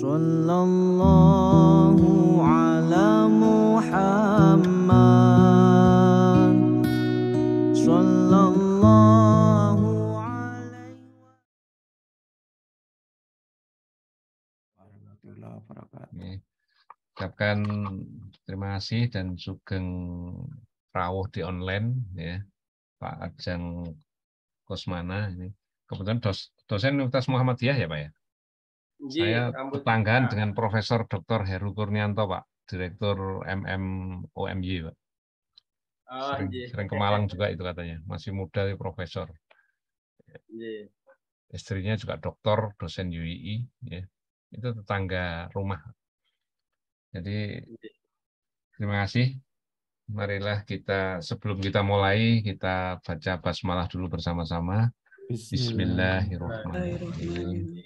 Sallallahu ala Muhammad. Sallallahu alaihi warahmatullahi wabarakatuh. Ucapkan terima kasih dan sugeng rawuh di online ya Pak Ajeng Kusmana ini. Kebetulan dosen Universitas Muhammadiyah ya Pak ya. Saya tetanggaan dengan Profesor Dr. Heru Kurnianto Pak, Direktur OMY Pak. Sering ke Malang juga itu katanya, masih muda profesor. Istrinya juga doktor, dosen UII ya. Itu tetangga rumah. Jadi terima kasih. Marilah kita sebelum kita mulai kita baca basmalah dulu bersama-sama. Bismillahirrahmanirrahim.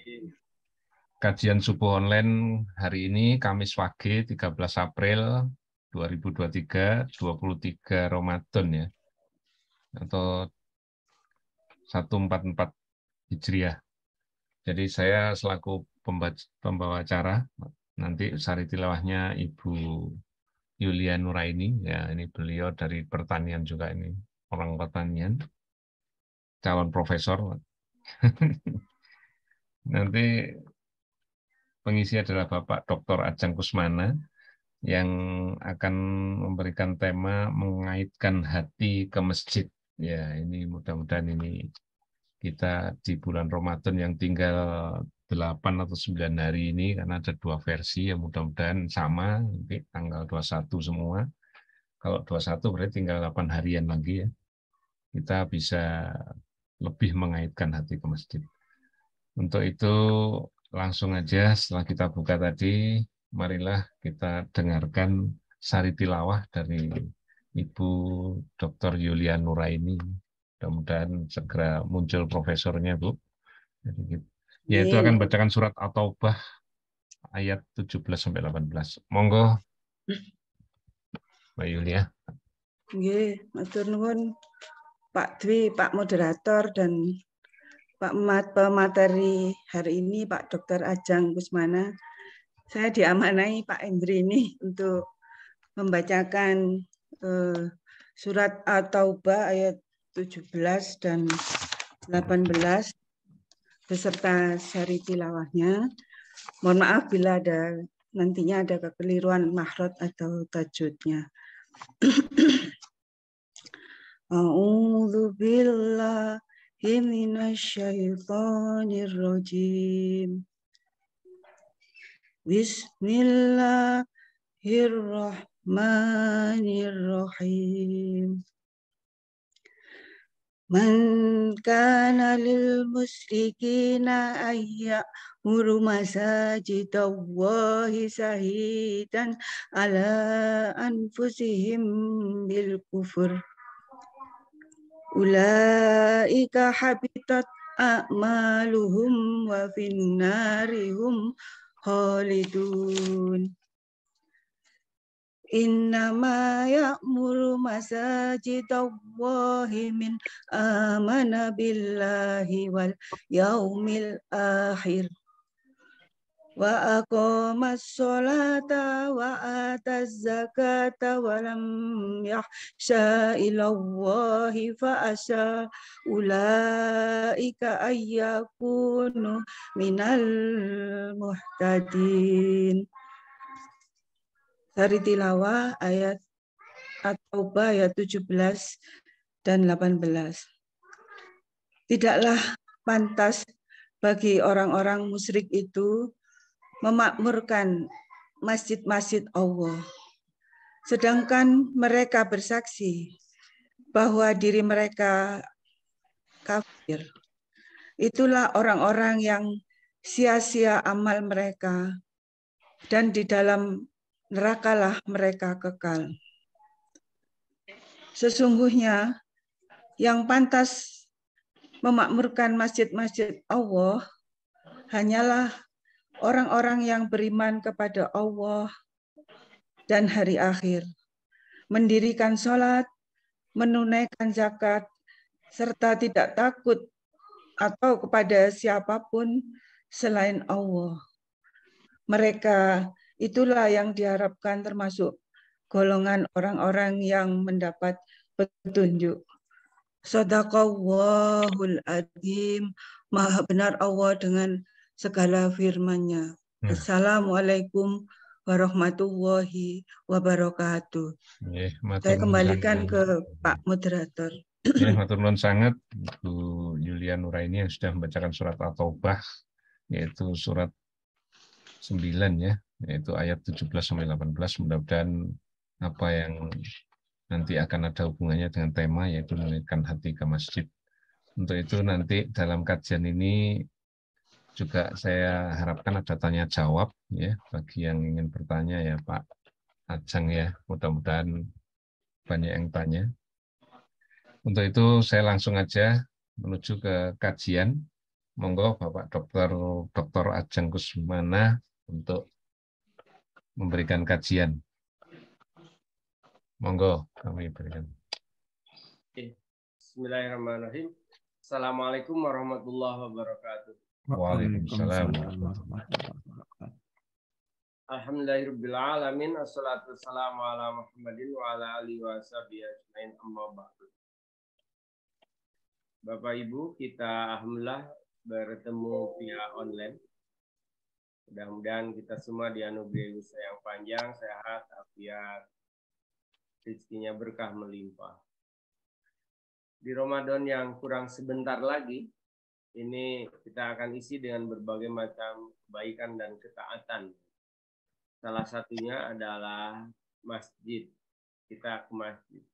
Kajian subuh online hari ini Kamis pagi 13 April 2023, 23 Ramadan ya. Atau 144 Hijriah. Jadi saya selaku pembawa acara, nanti sari tilawahnya Ibu Yulia Nuraini, ya ini beliau dari pertanian juga ini, orang pertanian, calon profesor. Nanti pengisi adalah Bapak Dr. Ajeng Kusmana yang akan memberikan tema mengaitkan hati ke masjid. Ya, ini mudah-mudahan ini kita di bulan Ramadan yang tinggal 8 atau 9 hari ini karena ada 2 versi ya mudah-mudahan sama nanti tanggal 21 semua. Kalau 21 berarti tinggal 8 harian lagi ya. Kita bisa lebih mengaitkan hati ke masjid. Untuk itu langsung aja setelah kita buka tadi, marilah kita dengarkan sari tilawah dari Ibu Dr. Yulia Nuraini. Mudah-mudahan segera muncul profesornya, Bu. Yaitu akan bacakan surat At-Taubah ayat 17-18. Monggo, Mbak Yulia. Nggih, matur nuwun Pak Dwi, Pak Moderator dan Pak pemateri hari ini, Pak Dr. Ajeng Kusmana. Saya diamanai Pak Endri ini untuk membacakan surat At-Taubah ayat 17 dan 18 beserta sari tilawahnya. Mohon maaf bila nantinya ada kekeliruan makhraj atau tajwidnya. A'udzu billahi minasyaitonir rajim. Bismillahirrahmanirrahim. Man kana lil musyrikina ayya'muru masajidallahi sahidan ala anfusihim bil kufur. Ulaika habitat a'maluhum wa finnarihum khalidun. Innama ya'muru masajidallahi min amana billahi wal yaumil akhir wa aqamas sholata wa ataz zakata wa lam yakhsha ilallahi fa asa ulaika ayyakunu minal muhtadin. Sari tilawah ayat At-Taubah ayat 17 dan 18. Tidaklah pantas bagi orang-orang musyrik itu memakmurkan masjid-masjid Allah, sedangkan mereka bersaksi bahwa diri mereka kafir. Itulah orang-orang yang sia-sia amal mereka, dan di dalam nerakalah mereka kekal. Sesungguhnya yang pantas memakmurkan masjid-masjid Allah hanyalah orang-orang yang beriman kepada Allah dan hari akhir, mendirikan sholat, menunaikan zakat, serta tidak takut atau kepada siapapun selain Allah. mereka itulah yang diharapkan termasuk golongan orang-orang yang mendapat petunjuk. Shadaqallahul adzim. Maha benar Allah dengan segala firman-Nya. Assalamualaikum warahmatullahi wabarakatuh. Saya kembalikan ke Pak Moderator. Ya, matur nuwun sangat Bu Yulia Nuraini yang sudah membacakan surat At-Taubah, yaitu surat 9 ya, yaitu ayat 17 sampai 18. Mudah-mudahan apa yang nanti akan ada hubungannya dengan tema, yaitu mengingatkan hati ke masjid. Untuk itu nanti dalam kajian ini juga saya harapkan ada tanya jawab ya bagi yang ingin bertanya ya Pak Ajeng ya. Mudah-mudahan banyak yang tanya. Untuk itu saya langsung aja menuju ke kajian. Monggo Bapak Dr. Ajeng Kusmana untuk memberikan kajian. Monggo kami berikan. Bismillahirrahmanirrahim. Assalamualaikum warahmatullahi wabarakatuh. Waalaikumsalam. Alhamdulillahirabbil alamin. Assalatu wassalamu ala Muhammadin wa ala alihi washabihi ajmain. Amma ba'du. Bapak Ibu, kita alhamdulillah bertemu via online. Mudah-mudahan kita semua dianugerahi usia yang panjang, sehat, afiat, rezekinya berkah melimpah. Di Ramadan yang kurang sebentar lagi, ini kita akan isi dengan berbagai macam kebaikan dan ketaatan. Salah satunya adalah masjid. Kita ke masjid.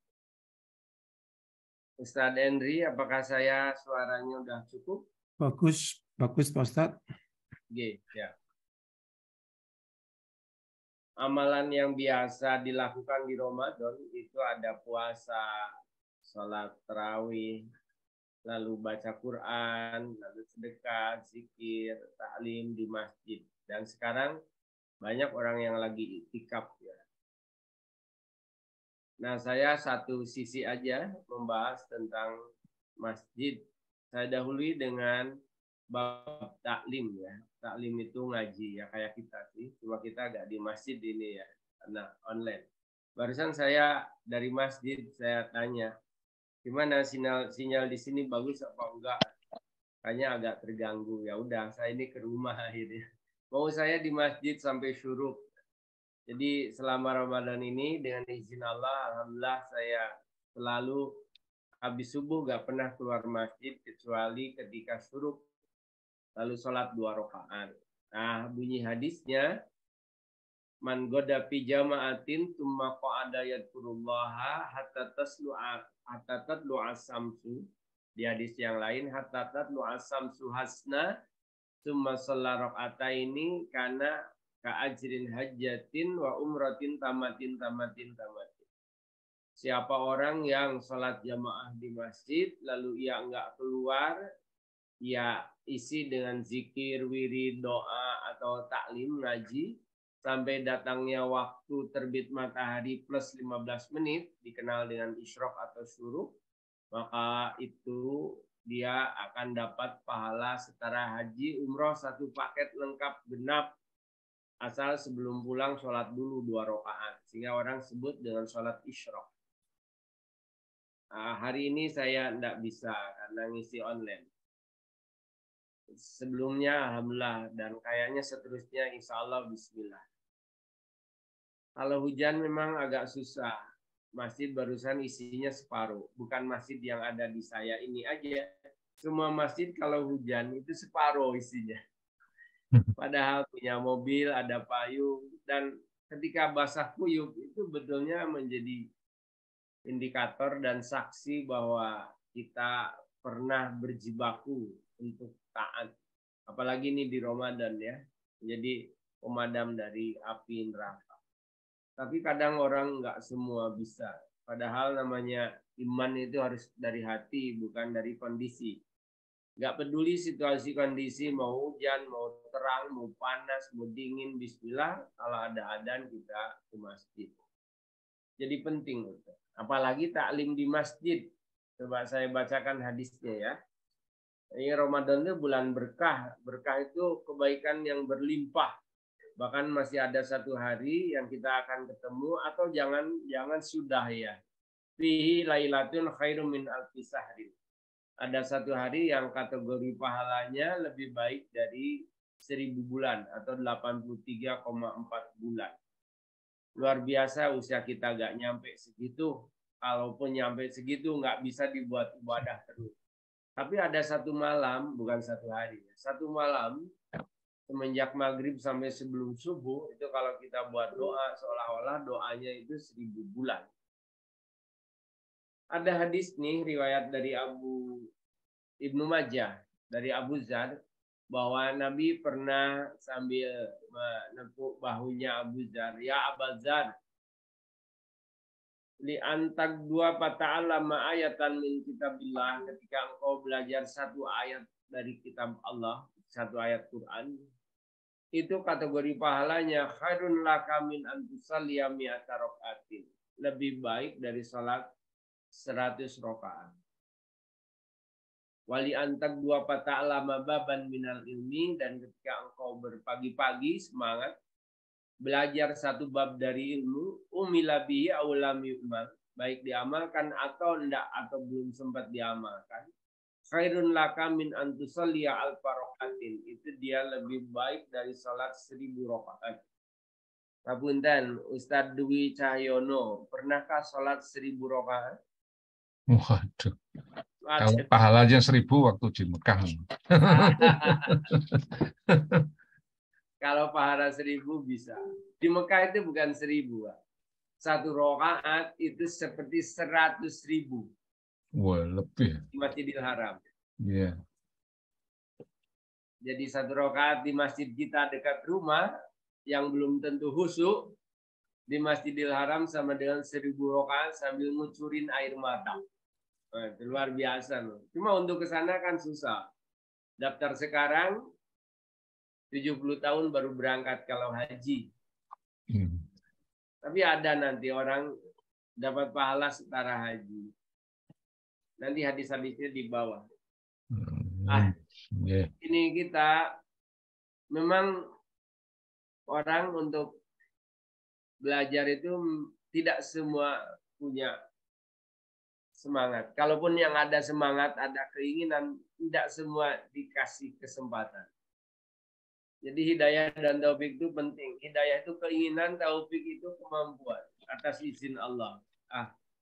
Ustadz Henry, apakah suaranya udah cukup? Bagus Pak Ustadz. Ya. Amalan yang biasa dilakukan di Ramadan itu ada puasa, sholat tarawih, lalu baca Quran, lalu sedekah, zikir, taklim di masjid. Dan sekarang banyak orang yang lagi iktikaf ya. Nah, saya satu sisi aja membahas tentang masjid. Saya dahului dengan bab taklim ya. Taklim itu ngaji ya kayak kita sih. Cuma kita agak di masjid ini ya, karena online. Barusan saya dari masjid saya tanya, gimana sinyal di sini bagus apa enggak? Kayaknya agak terganggu. Ya udah, saya ini ke rumah akhirnya. Mau saya di masjid sampai syuruk. Jadi selama Ramadan ini dengan izin Allah, alhamdulillah saya selalu habis subuh gak pernah keluar masjid kecuali ketika syuruk, lalu sholat 2 rakaat. Nah, bunyi hadisnya, man goda fi jama'atin tsumma qa'ada yadhkurullaha hatta tatlu as-samsu. Di hadis yang lain, hatta tatlu as-samsu hasna tsumma shalla raka'ataini kana ka'ajrin hajjatin wa umratin tamatin. Siapa orang yang sholat jamaah di masjid lalu ia enggak keluar, ia isi dengan zikir, wirid, doa atau taklim ngaji sampai datangnya waktu terbit matahari plus 15 menit dikenal dengan isyraq atau syuruk, maka itu dia akan dapat pahala setara haji umroh satu paket lengkap genap, asal sebelum pulang sholat dulu 2 rakaat, sehingga orang sebut dengan sholat isyraq. Hari ini saya tidak bisa karena ngisi online. Sebelumnya alhamdulillah dan kayaknya seterusnya insya Allah bismillah. Kalau hujan memang agak susah. Masjid barusan isinya separuh. Bukan masjid yang ada di saya ini aja. Semua masjid kalau hujan itu separuh isinya. Padahal punya mobil, ada payung, dan ketika basah kuyup itu betulnya menjadi indikator dan saksi bahwa kita pernah berjibaku untuk taat. Apalagi ini di Ramadan ya, jadi pemadam dari api neraka. Tapi kadang orang nggak semua bisa. Padahal namanya iman itu harus dari hati, bukan dari kondisi. Nggak peduli situasi kondisi, mau hujan, mau terang, mau panas, mau dingin, bismillah, kalau ada adzan kita ke masjid. Jadi penting. Apalagi taklim di masjid. Coba saya bacakan hadisnya ya. Ini Ramadan itu bulan berkah. Berkah itu kebaikan yang berlimpah. Bahkan masih ada 1 hari yang kita akan ketemu, atau jangan sudah ya. Fihi lailatun khairum min alfi sahrin. Ada 1 hari yang kategori pahalanya lebih baik dari 1000 bulan atau 83,4 bulan. Luar biasa, usia kita gak nyampe segitu. Kalaupun nyampe segitu nggak bisa dibuat ibadah terus. Tapi ada 1 malam, bukan 1 hari, 1 malam semenjak maghrib sampai sebelum subuh, itu kalau kita buat doa, seolah-olah doanya itu 1000 bulan. Ada hadis nih, riwayat dari Ibnu Majah, dari Abu Zar, bahwa Nabi pernah sambil menepuk bahunya Abu Zar, ya Abu Zar, li antak dua pata'alama ayatan min kitabillah, ketika engkau belajar 1 ayat dari kitab Allah, 1 ayat Quran, itu kategori pahalanya khairun laka min an tusalliya mi'ata rakaatin, lebih baik dari salat 100 rakaat. Wali antak dua pata'alama baban minal ilmi, dan ketika engkau berpagi-pagi semangat belajar 1 bab dari ilmu, umila bihi aw lam yu'mal, baik diamalkan atau enggak, atau belum sempat diamalkan, khairun laka min an tusalliya alfa rakaatin, itu dia lebih baik dari salat 1000 rakaat. Kapunten, Ustadz Dwi Cahyono, pernahkah salat 1000 rakaat? Waduh. Kalau pahalanya 1000 waktu di Mekah. Kalau pahala 1000 bisa. Di Mekah itu bukan 1000. 1 rakaat itu seperti 100.000. Wah, lebih. Di Masjidil Haram. Iya. Jadi 1 rakaat di masjid kita dekat rumah, yang belum tentu khusyuk, di Masjidil Haram sama dengan 1000 rakaat sambil ngucurin air mata. Nah, itu luar biasa loh. Cuma untuk ke sana kan susah. Daftar sekarang 70 tahun baru berangkat kalau haji. Tapi ada nanti orang dapat pahala setara haji. Nanti hadis-hadisnya di bawah. Ini kita memang orang untuk belajar itu tidak semua punya semangat. Kalaupun yang ada semangat, ada keinginan, tidak semua dikasih kesempatan. Jadi hidayah dan taufik itu penting. Hidayah itu keinginan, taufik itu kemampuan atas izin Allah.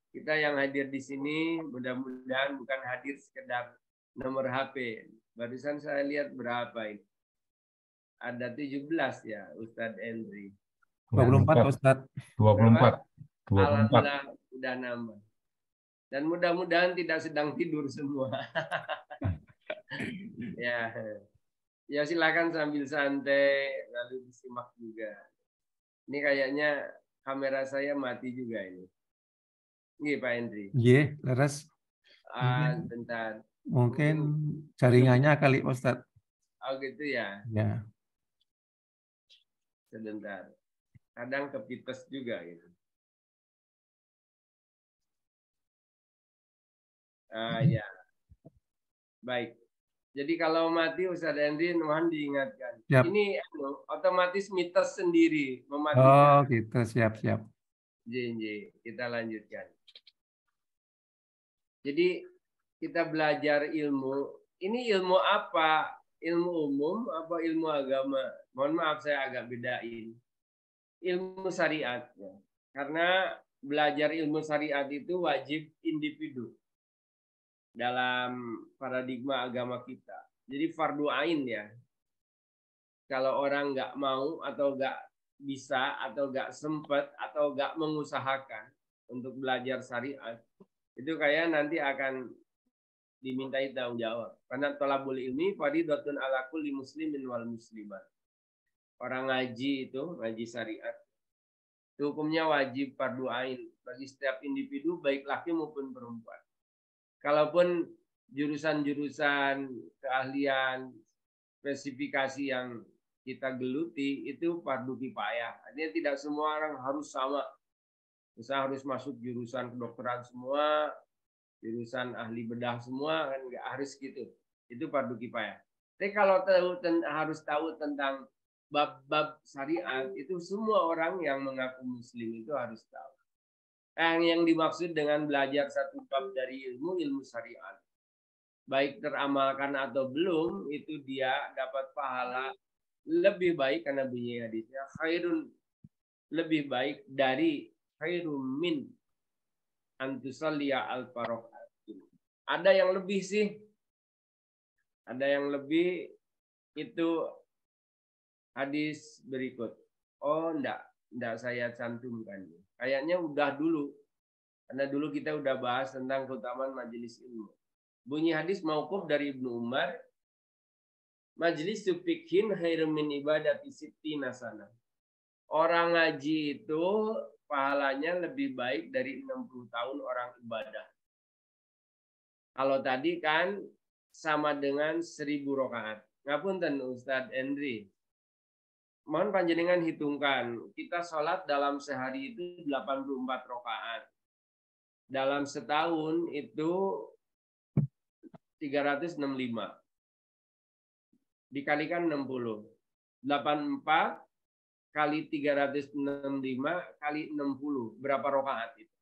Kita yang hadir di sini mudah-mudahan bukan hadir sekedar nomor HP. Barusan saya lihat berapa ini. Ada 17 ya, Ustadz Endri. 24 Ustadz. 24. Alhamdulillah udah nambah. Dan mudah-mudahan tidak sedang tidur semua. Ya silakan sambil santai lalu disimak juga. Ini kayaknya kamera saya mati juga ini. Nggih Pak Hendri. Iya, leres. Bentar. Mungkin jaringannya kali Ustadz. Oh gitu ya. Ya. Sebentar. Kadang kepites juga gitu. Ya. Baik. Jadi kalau mati Ustaz Hendri mohon diingatkan. Siap. Ini otomatis mitos sendiri Oh mematikan. gitu, siap-siap. Kita lanjutkan. Jadi kita belajar ilmu. Ini ilmu apa? Ilmu umum apa ilmu agama? Mohon maaf saya agak bedain. Ilmu syariat. Ya. Karena belajar ilmu syariat itu wajib individu dalam paradigma agama kita. Jadi fardu ain ya. Kalau orang nggak mau atau nggak bisa atau nggak sempat atau nggak mengusahakan untuk belajar syariat, itu kayak nanti akan dimintai tanggung jawab. Karena thalabul ilmi fardhatun ala kulli muslimin wal muslimat. Orang ngaji itu, ngaji syariat, itu hukumnya wajib fardu ain bagi setiap individu baik laki maupun perempuan. Kalaupun jurusan-jurusan keahlian, spesifikasi yang kita geluti itu fardu kifayah. Artinya tidak semua orang harus sama. Misalnya harus masuk jurusan kedokteran semua, jurusan ahli bedah semua, kan nggak harus gitu. Itu fardu kifayah. Tapi kalau harus tahu tentang bab-bab syariat itu semua orang yang mengaku muslim itu harus tahu. Yang dimaksud dengan belajar satu bab dari ilmu syariat, baik teramalkan atau belum, itu dia dapat pahala lebih baik karena bunyi hadisnya khairun, lebih baik dari khairun min antusalliya al-farokat. Ada yang lebih sih, ada yang lebih itu hadis berikut. Oh, enggak saya cantumkan. Kayaknya udah dulu. Karena dulu kita udah bahas tentang keutamaan majelis ilmu. Bunyi hadis mauquf dari Ibnu Umar, majelis fikhin khairum min ibadati sittina sana. Orang ngaji itu pahalanya lebih baik dari 60 tahun orang ibadah. Kalau tadi kan sama dengan 1000 rakaat. Ngapunten Ustadz Endri. Mohon panjenengan hitungkan, kita sholat dalam sehari itu 84 rakaat. Dalam setahun itu 365. Dikalikan 60. 84 kali 365 kali 60. Berapa rakaat itu?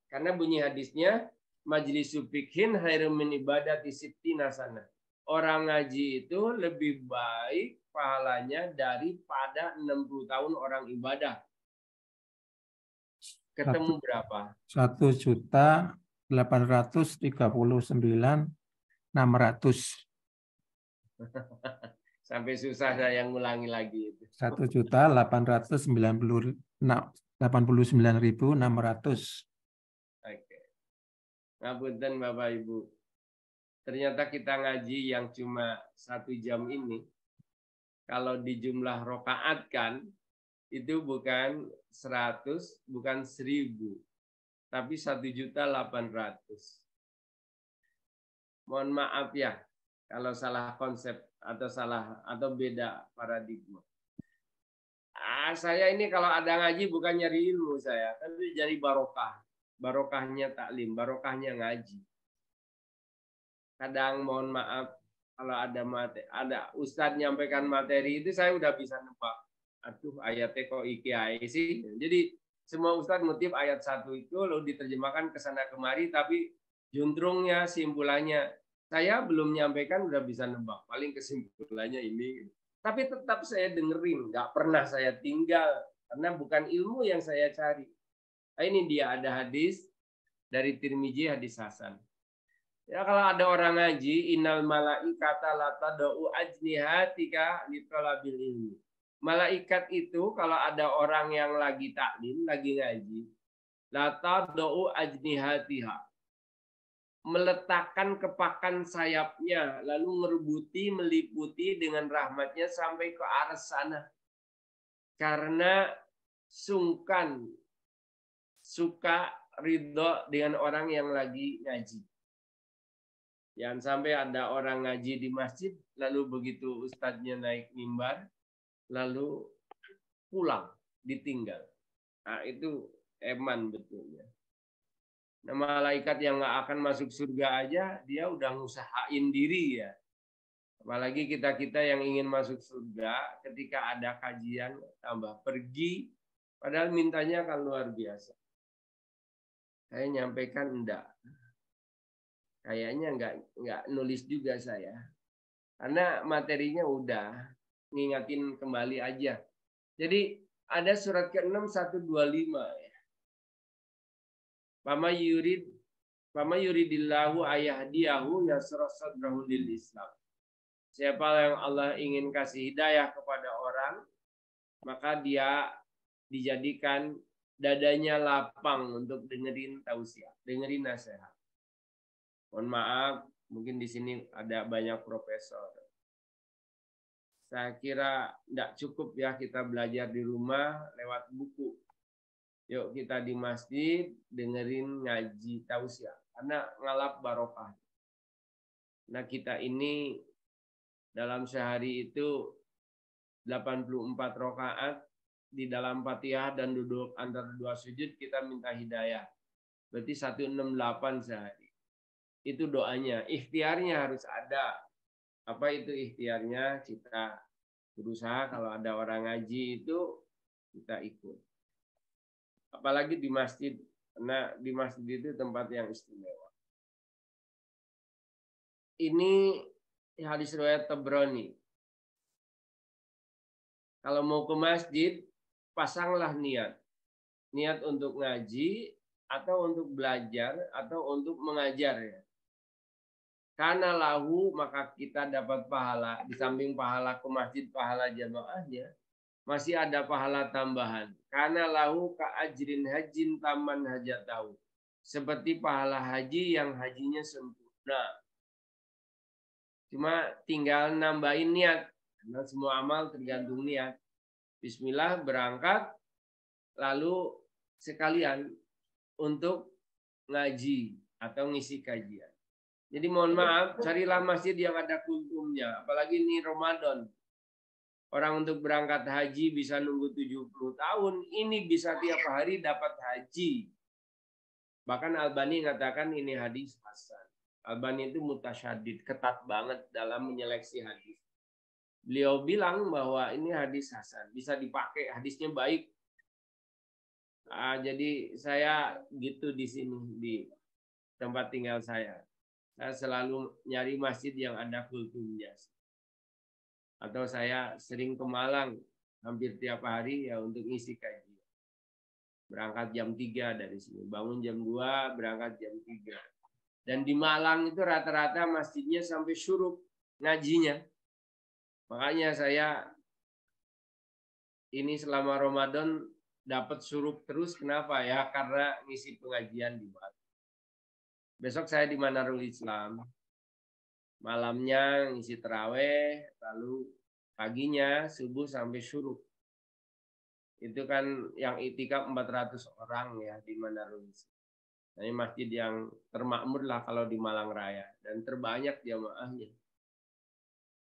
Karena bunyi hadisnya, majlis fikhin khairum min ibadati sittina sana. Orang ngaji itu lebih baik pahalanya daripada 60 tahun orang ibadah. Ketemu berapa? 1.839.600. Sampai susah saya ngulangi lagi itu. 1.889.600. Oke. Ngapunten Bapak Ibu. Ternyata kita ngaji yang cuma 1 jam ini, kalau di jumlah rokaat kan, itu bukan 100, bukan 1000, tapi 1.800.000. Mohon maaf ya, kalau salah konsep atau beda paradigma. Saya ini kalau ada ngaji bukan nyari ilmu saya, tapi jadi barokah. Barokahnya taklim, barokahnya ngaji. Kadang mohon maaf kalau ada ustadz nyampaikan materi itu saya udah bisa nebak. Aduh, ayatnya kok iki sih. Jadi semua ustadz ngutip ayat 1 itu lalu diterjemahkan ke sana kemari, tapi juntrungnya, simpulannya saya belum nyampaikan udah bisa nebak. Paling kesimpulannya ini. Tapi tetap saya dengerin, nggak pernah saya tinggal karena bukan ilmu yang saya cari. Nah, ini dia ada hadis dari Tirmizi, hadis hasan. Ya, kalau ada orang ngaji, innal malaikata la tad'u ajnihatika li talabil ilmi. Malaikat itu kalau ada orang yang lagi taklim, lagi ngaji, la tad'u ajnihatiha. Meletakkan kepakan sayapnya, lalu merebuti, meliputi dengan rahmatnya sampai ke arah sana. Karena sungkan, suka, ridho dengan orang yang lagi ngaji. Jangan sampai ada orang ngaji di masjid, lalu begitu ustadznya naik mimbar, lalu pulang, ditinggal. Nah, itu eman betulnya. Nah, malaikat yang nggak akan masuk surga aja, dia udah ngusahain diri ya. Apalagi kita-kita yang ingin masuk surga, ketika ada kajian, tambah pergi, padahal mintanya kan luar biasa. Saya nyampaikan enggak. Kayaknya nggak nulis juga saya. Karena materinya udah, ngingatin kembali aja. Jadi ada surat ke-6 125 ya. Pama yuridillahu ayahdiyahu yasrah sadrahu lil Islam. Siapa yang Allah ingin kasih hidayah kepada orang, maka dia dijadikan dadanya lapang untuk dengerin tausiah, dengerin nasihat. Mohon maaf, mungkin di sini ada banyak profesor. Saya kira tidak cukup ya kita belajar di rumah lewat buku. Yuk kita di masjid dengerin ngaji tausiah, karena ngalap barokah. Nah kita ini dalam sehari itu 84 rakaat, di dalam Fatihah dan duduk antara 2 sujud kita minta hidayah. Berarti 168 sehari. Itu doanya, ikhtiarnya harus ada. Apa itu ikhtiarnya? Kita berusaha kalau ada orang ngaji itu kita ikut. Apalagi di masjid, karena di masjid itu tempat yang istimewa. Ini hadis riwayat Tabrani. Kalau mau ke masjid, pasanglah niat. Niat untuk ngaji, atau untuk belajar, atau untuk mengajar. Ya. Karena lahu, maka kita dapat pahala. Di samping pahala ke masjid, pahala jamaahnya, masih ada pahala tambahan. Karena lahu ka'ajrin hajin taman hajat tahu. Seperti pahala haji yang hajinya sempurna. Cuma tinggal nambahin niat. Karena semua amal tergantung niat. Bismillah berangkat, lalu sekalian untuk ngaji atau ngisi kajian. Jadi mohon maaf, carilah masjid yang ada kultumnya. Apalagi ini Ramadan. Orang untuk berangkat haji bisa nunggu 70 tahun. Ini bisa tiap hari dapat haji. Bahkan Albani mengatakan ini hadis hasan. Albani itu mutasyadid, ketat banget dalam menyeleksi hadis. Beliau bilang bahwa ini hadis hasan, bisa dipakai, hadisnya baik. Jadi saya gitu di sini, di tempat tinggal saya. Saya selalu nyari masjid yang ada kultumnya. Atau saya sering ke Malang, hampir tiap hari ya untuk ngisi kajian. Berangkat jam 3 dari sini, bangun jam 2, berangkat jam 3. Dan di Malang itu rata-rata masjidnya sampai syuruk ngajinya. Makanya saya ini selama Ramadan dapat syuruk terus. Kenapa ya? Karena ngisi pengajian di Malang. Besok saya di Manarul Islam. Malamnya ngisi taraweh, lalu paginya subuh sampai syuruk. Itu kan yang itikaf 400 orang ya di Manarul Islam. Nah, ini masjid yang termakmur lah kalau di Malang Raya dan terbanyak jamaahnya.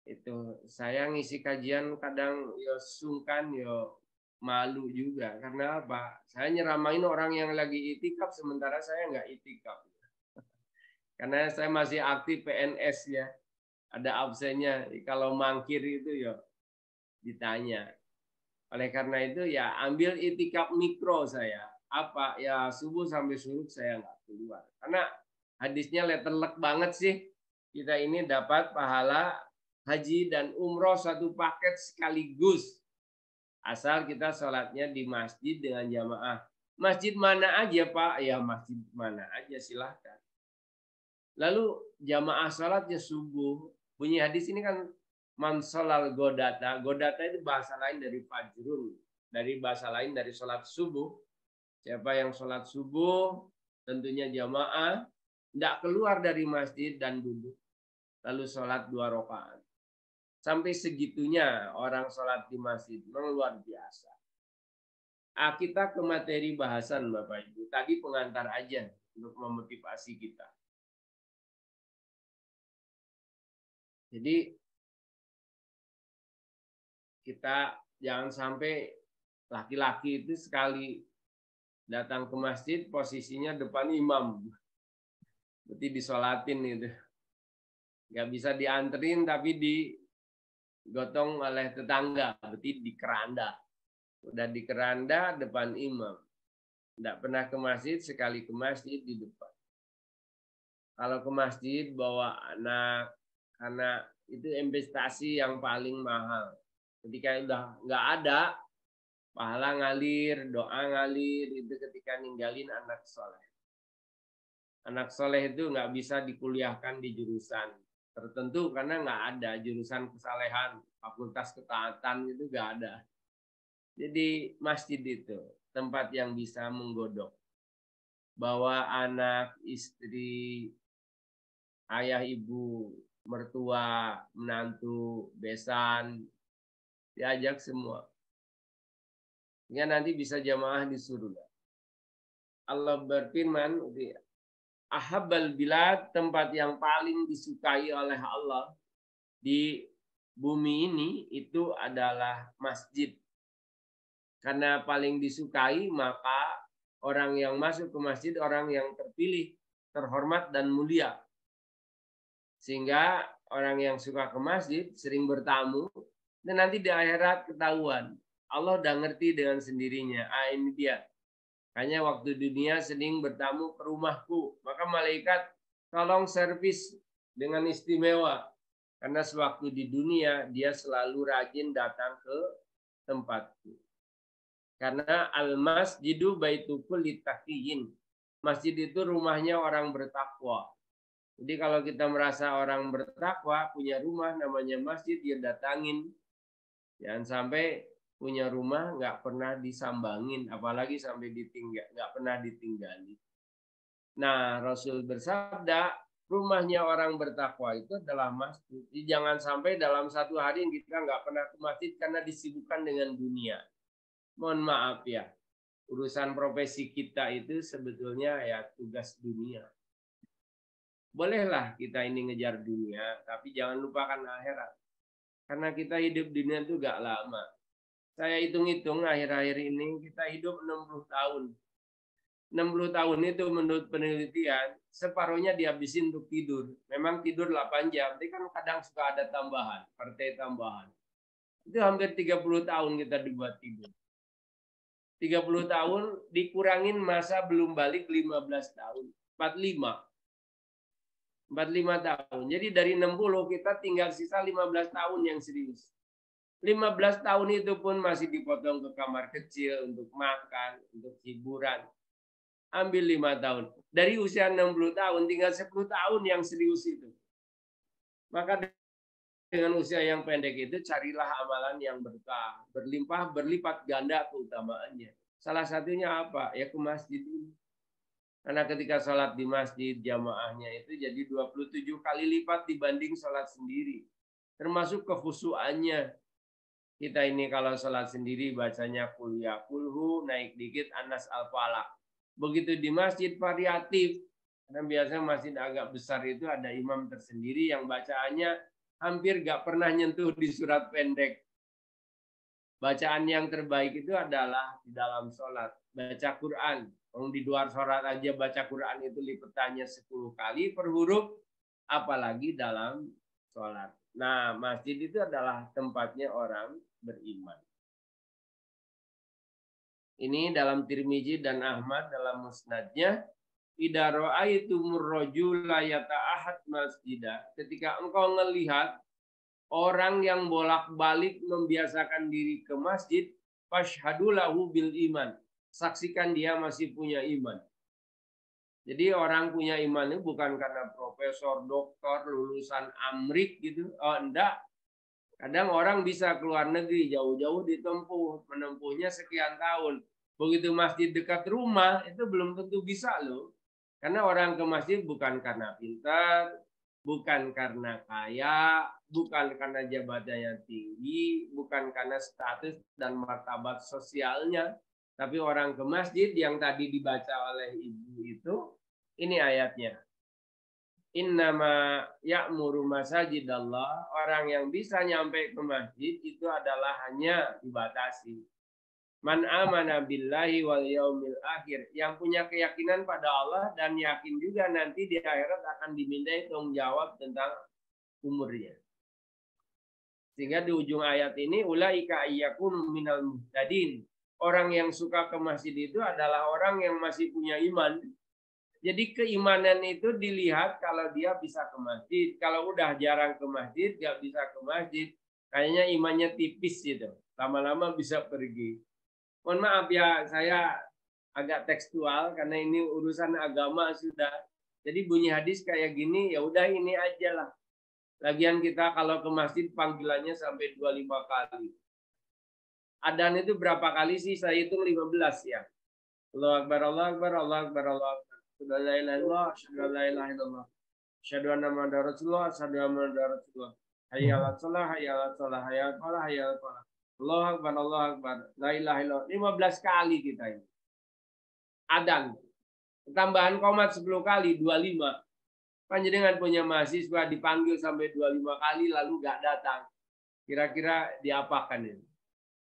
Itu saya ngisi kajian kadang yo sungkan yo malu juga. Karena apa? Saya nyeramain orang yang lagi itikaf sementara saya nggak itikaf. Karena saya masih aktif PNS ya. Ada absennya. Kalau mangkir itu ya ditanya. Oleh karena itu ya ambil itikaf mikro saya. Apa? Ya subuh sampai syuruk saya nggak keluar. Karena hadisnya letterlek banget sih. Kita ini dapat pahala haji dan umroh satu paket sekaligus. Asal kita sholatnya di masjid dengan jamaah. Masjid mana aja Pak? Ya masjid mana aja silahkan. Lalu jamaah sholatnya subuh. Bunyi hadis ini kan man sholal godata. Godata itu bahasa lain dari fajrun. Dari bahasa lain dari sholat subuh. Siapa yang sholat subuh tentunya jamaah. Tidak keluar dari masjid dan duduk. Lalu sholat 2 rakaat. Sampai segitunya orang sholat di masjid. Memang luar biasa. Kita ke materi bahasan Bapak Ibu. Tadi pengantar aja untuk memotivasi kita. Jadi kita jangan sampai laki-laki itu sekali datang ke masjid posisinya depan imam. Berarti disolatin itu. Nggak bisa dianterin tapi digotong oleh tetangga, berarti di keranda. Udah di keranda depan imam. Tidak pernah ke masjid, sekali ke masjid di depan. Kalau ke masjid bawa anak, karena itu investasi yang paling mahal. Ketika udah nggak ada, pahala ngalir, doa ngalir, itu ketika ninggalin anak soleh. Anak soleh itu nggak bisa dikuliahkan di jurusan tertentu karena nggak ada jurusan kesalehan, fakultas ketaatan itu nggak ada. Jadi masjid itu tempat yang bisa menggodok. Bawa anak, istri, ayah, ibu, mertua, menantu, besan, diajak semua. Sehingga nanti bisa jamaah di surga. Allah berfirman, ahabbal bilad, tempat yang paling disukai oleh Allah di bumi ini itu adalah masjid. Karena paling disukai, maka orang yang masuk ke masjid, orang yang terpilih, terhormat dan mulia. Sehingga orang yang suka ke masjid sering bertamu, Dan nanti di akhirat ketahuan. Allah udah ngerti dengan sendirinya. Ini dia. Hanya waktu dunia sering bertamu ke rumahku. Maka malaikat tolong servis dengan istimewa. Karena sewaktu di dunia dia selalu rajin datang ke tempatku. Karena al-masjidu baitu kulli taqiyyin. Masjid itu rumahnya orang bertakwa. Jadi kalau kita merasa orang bertakwa punya rumah namanya masjid, dia datangin. Jangan sampai punya rumah nggak pernah disambangin, apalagi sampai nggak pernah ditinggali. Nah, Rasul bersabda, rumahnya orang bertakwa itu adalah masjid. Jadi jangan sampai dalam satu hari kita nggak pernah ke masjid karena disibukkan dengan dunia. Mohon maaf ya, urusan profesi kita itu sebetulnya ya tugas dunia. Bolehlah kita ini ngejar dunia, tapi jangan lupakan akhirat. Karena kita hidup dunia itu gak lama. Saya hitung-hitung akhir-akhir ini kita hidup 60 tahun. 60 tahun itu menurut penelitian, separuhnya dihabisin untuk tidur. Memang tidur 8 jam, tapi kan kadang suka ada tambahan, partai tambahan. Itu hampir 30 tahun kita dibuat tidur. 30 tahun dikurangin masa belum balik 15 tahun. 45 tahun. Jadi dari 60 kita tinggal sisa 15 tahun yang serius. 15 tahun itu pun masih dipotong ke kamar kecil untuk makan, untuk hiburan. Ambil 5 tahun. Dari usia 60 tahun tinggal 10 tahun yang serius itu. Maka dengan usia yang pendek itu carilah amalan yang berkah, berlimpah, berlipat ganda keutamaannya. Salah satunya apa? Ya ke masjid ini. Karena ketika sholat di masjid jamaahnya itu jadi 27 kali lipat dibanding sholat sendiri. Termasuk kekhusyuannya. Kita ini kalau sholat sendiri bacanya qul ya qulhu, naik dikit Anas al-Falaq. Begitu di masjid variatif. Karena biasanya masjid agak besar itu ada imam tersendiri yang bacaannya hampir gak pernah nyentuh di surat pendek. Bacaan yang terbaik itu adalah di dalam sholat. Baca Quran. Kalau di luar sholat aja baca Quran itu lipatannya 10 kali per huruf. Apalagi dalam sholat. Nah, masjid itu adalah tempatnya orang beriman. Ini dalam Tirmizi dan Ahmad dalam musnadnya. Idza ra'aitumur rajula yata'ahad masjidah. Ketika engkau melihat orang yang bolak-balik membiasakan diri ke masjid, fashhadu lahu bil iman. Saksikan dia masih punya iman. Jadi orang punya iman itu bukan karena profesor, doktor, lulusan Amrik gitu. Oh, enggak. Kadang orang bisa keluar negeri jauh-jauh ditempuh, menempuhnya sekian tahun. Begitu masjid dekat rumah itu belum tentu bisa loh. Karena orang ke masjid bukan karena pintar, bukan karena kaya, bukan karena jabatannya tinggi, bukan karena status dan martabat sosialnya. Tapi orang ke masjid yang tadi dibaca oleh ibu itu, ini ayatnya. Innama ya'muru masajidallah, orang yang bisa nyampe ke masjid itu adalah hanya dibatasi. Man amana billahi wal yaumil akhir, yang punya keyakinan pada Allah dan yakin juga nanti di akhirat akan dimintai tanggung jawab tentang umurnya. Sehingga di ujung ayat ini ulaika ayyakun minal muhtadin. Orang yang suka ke masjid itu adalah orang yang masih punya iman. Jadi keimanan itu dilihat kalau dia bisa ke masjid. Kalau udah jarang ke masjid, nggak bisa ke masjid, kayaknya imannya tipis gitu. Lama-lama bisa pergi. Mohon maaf ya, saya agak tekstual karena ini urusan agama sudah. Jadi bunyi hadis kayak gini, ya udah ini aja lah. Lagian kita kalau ke masjid panggilannya sampai 25 kali. Adzan itu berapa kali sih? Saya hitung 15 ya. Allahu Akbar, Allahu Akbar, Allahu Akbar, Allahu Akbar. Asyhadu an la ilaha illallah, asyhadu an la ilaha illallah. Asyhadu anna Muhammadar Rasulullah, asyhadu anna Muhammadar Rasulullah. Hayya 'alas shalah, hayya 'alas shalah, hayya 'alal falah, hayya 'alal falah. Allahu Akbar, Allahu Akbar. La ilaha illallah. 15 kali kita ini. Adzan. Tambahan komat 10 kali, 25. Panjenengan punya mahasiswa dipanggil sampai 25 kali lalu nggak datang. Kira-kira diapakan ini?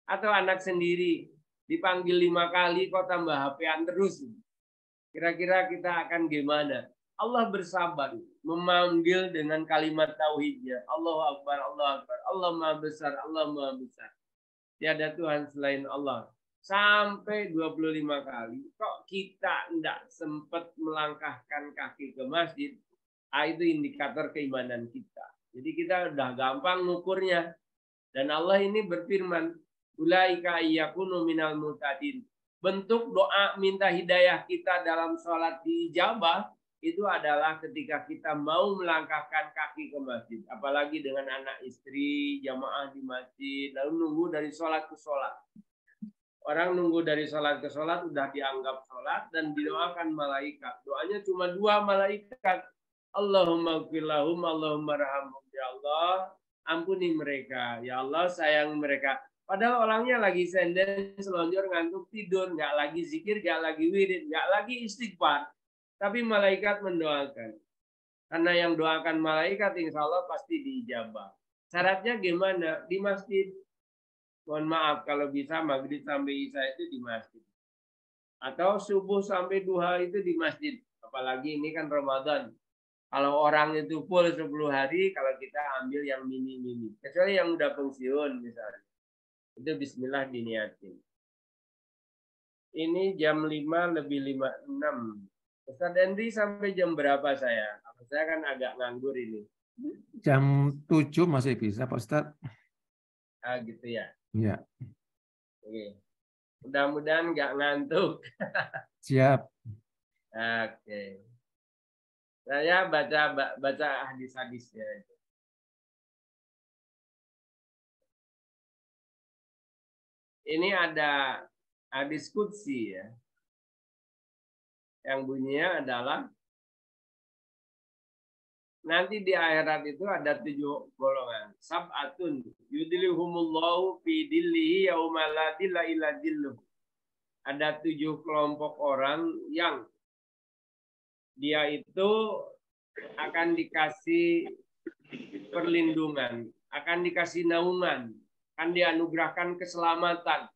Atau anak sendiri dipanggil 5 kali kok tambah HP-an terus. Kira-kira kita akan gimana? Allah bersabar memanggil dengan kalimat tauhidnya. Allahu Akbar, Allahu Akbar, Allah Maha besar, Allah Maha besar. Tiada Tuhan selain Allah. Sampai 25 kali. Kok kita tidak sempat melangkahkan kaki ke masjid? Itu indikator keimanan kita. Jadi kita udah gampang ngukurnya. Dan Allah ini berfirman, ulaika ayyakunu minal mutadin. Bentuk doa minta hidayah kita dalam sholat diijabah itu adalah ketika kita mau melangkahkan kaki ke masjid. Apalagi dengan anak istri, jamaah di masjid, lalu nunggu dari sholat ke sholat. Orang nunggu dari sholat ke sholat udah dianggap sholat dan didoakan malaikat. Doanya cuma 2 malaikat. Allahumma gfirlahum, Allahumma rahamhum. Ya Allah, ampuni mereka. Ya Allah, sayang mereka. Padahal orangnya lagi senden, selonjor, ngantuk, tidur. Nggak lagi zikir, nggak lagi wirid, nggak lagi istighfar. Tapi malaikat mendoakan. Karena yang doakan malaikat, insya Allah pasti diijabah. Syaratnya gimana? Di masjid. Mohon maaf, kalau bisa maghrib sampai isya itu di masjid. Atau subuh sampai duha itu di masjid. Apalagi ini kan Ramadan. Kalau orang itu full 10 hari, kalau kita ambil yang mini-mini. Kecuali yang udah pensiun misalnya. Itu bismillah diniatin. Ini jam 5 lebih 56. Ustaz Henry sampai jam berapa saya? Saya kan agak nganggur ini. Jam 7 masih bisa, Pak Ustaz. Gitu ya. Ya. Oke. Mudah-mudahan nggak ngantuk. Siap. Oke. Saya baca hadis-hadisnya. Ini ada hadis qudsi ya. Yang bunyinya adalah nanti di akhirat itu ada 7 golongan. Sab'atun yudilihumullahu fi dillihi yauma la dilla illa dilluh. Ada 7 kelompok orang yang dia itu akan dikasih perlindungan, akan dikasih naungan, akan dianugerahkan keselamatan.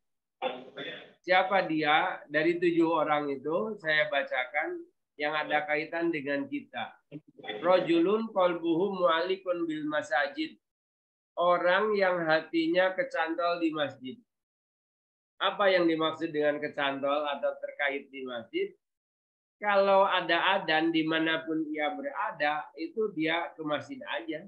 Siapa dia? Dari 7 orang itu saya bacakan yang ada kaitan dengan kita. Rajulun qalbuhu mu'alliqun bil masajid. Orang yang hatinya kecantol di masjid. Apa yang dimaksud dengan kecantol atau terkait di masjid? Kalau ada adzan dimanapun ia berada, itu dia ke masjid aja.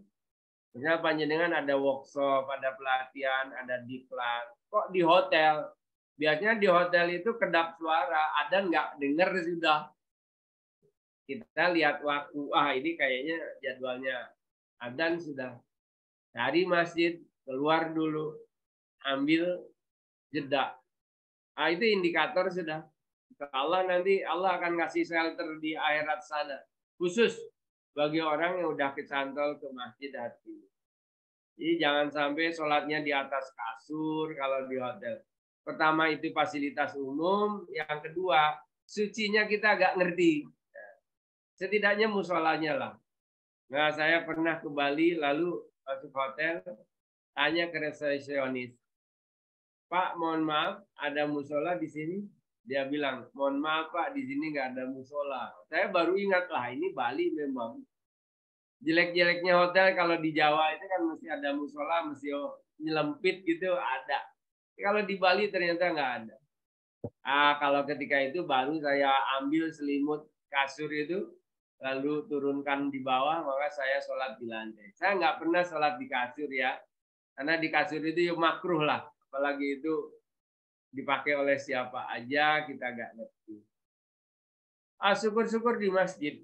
Misalnya panjenengan ada workshop, ada pelatihan, ada diklat. Kok di hotel? Biasanya di hotel itu kedap suara, adzan nggak dengar sudah. Kita lihat waktu, ini kayaknya jadwalnya adzan sudah. Cari masjid, keluar dulu, ambil jeda. Itu indikator sudah. Allah nanti Allah akan ngasih shelter di akhirat sana. Khusus bagi orang yang udah kecantol ke masjid hati. Jadi jangan sampai sholatnya di atas kasur kalau di hotel. Pertama itu fasilitas umum. Yang kedua, sucinya kita agak ngerti. Setidaknya musolanya lah. Nah, saya pernah ke Bali lalu masuk hotel, tanya ke resepsionis. Pak, mohon maaf, ada musola di sini? Dia bilang, mohon maaf Pak, di sini nggak ada musola. Saya baru ingat lah, ini Bali memang. Jelek-jeleknya hotel kalau di Jawa itu kan mesti ada musola, mesti nyelempit gitu, ada. Kalau di Bali ternyata nggak ada. Kalau ketika itu baru saya ambil selimut kasur itu, lalu turunkan di bawah, maka saya sholat di lantai. Saya nggak pernah sholat di kasur ya, karena di kasur itu makruh lah, apalagi itu dipakai oleh siapa aja, kita nggak ngerti. Syukur-syukur di masjid,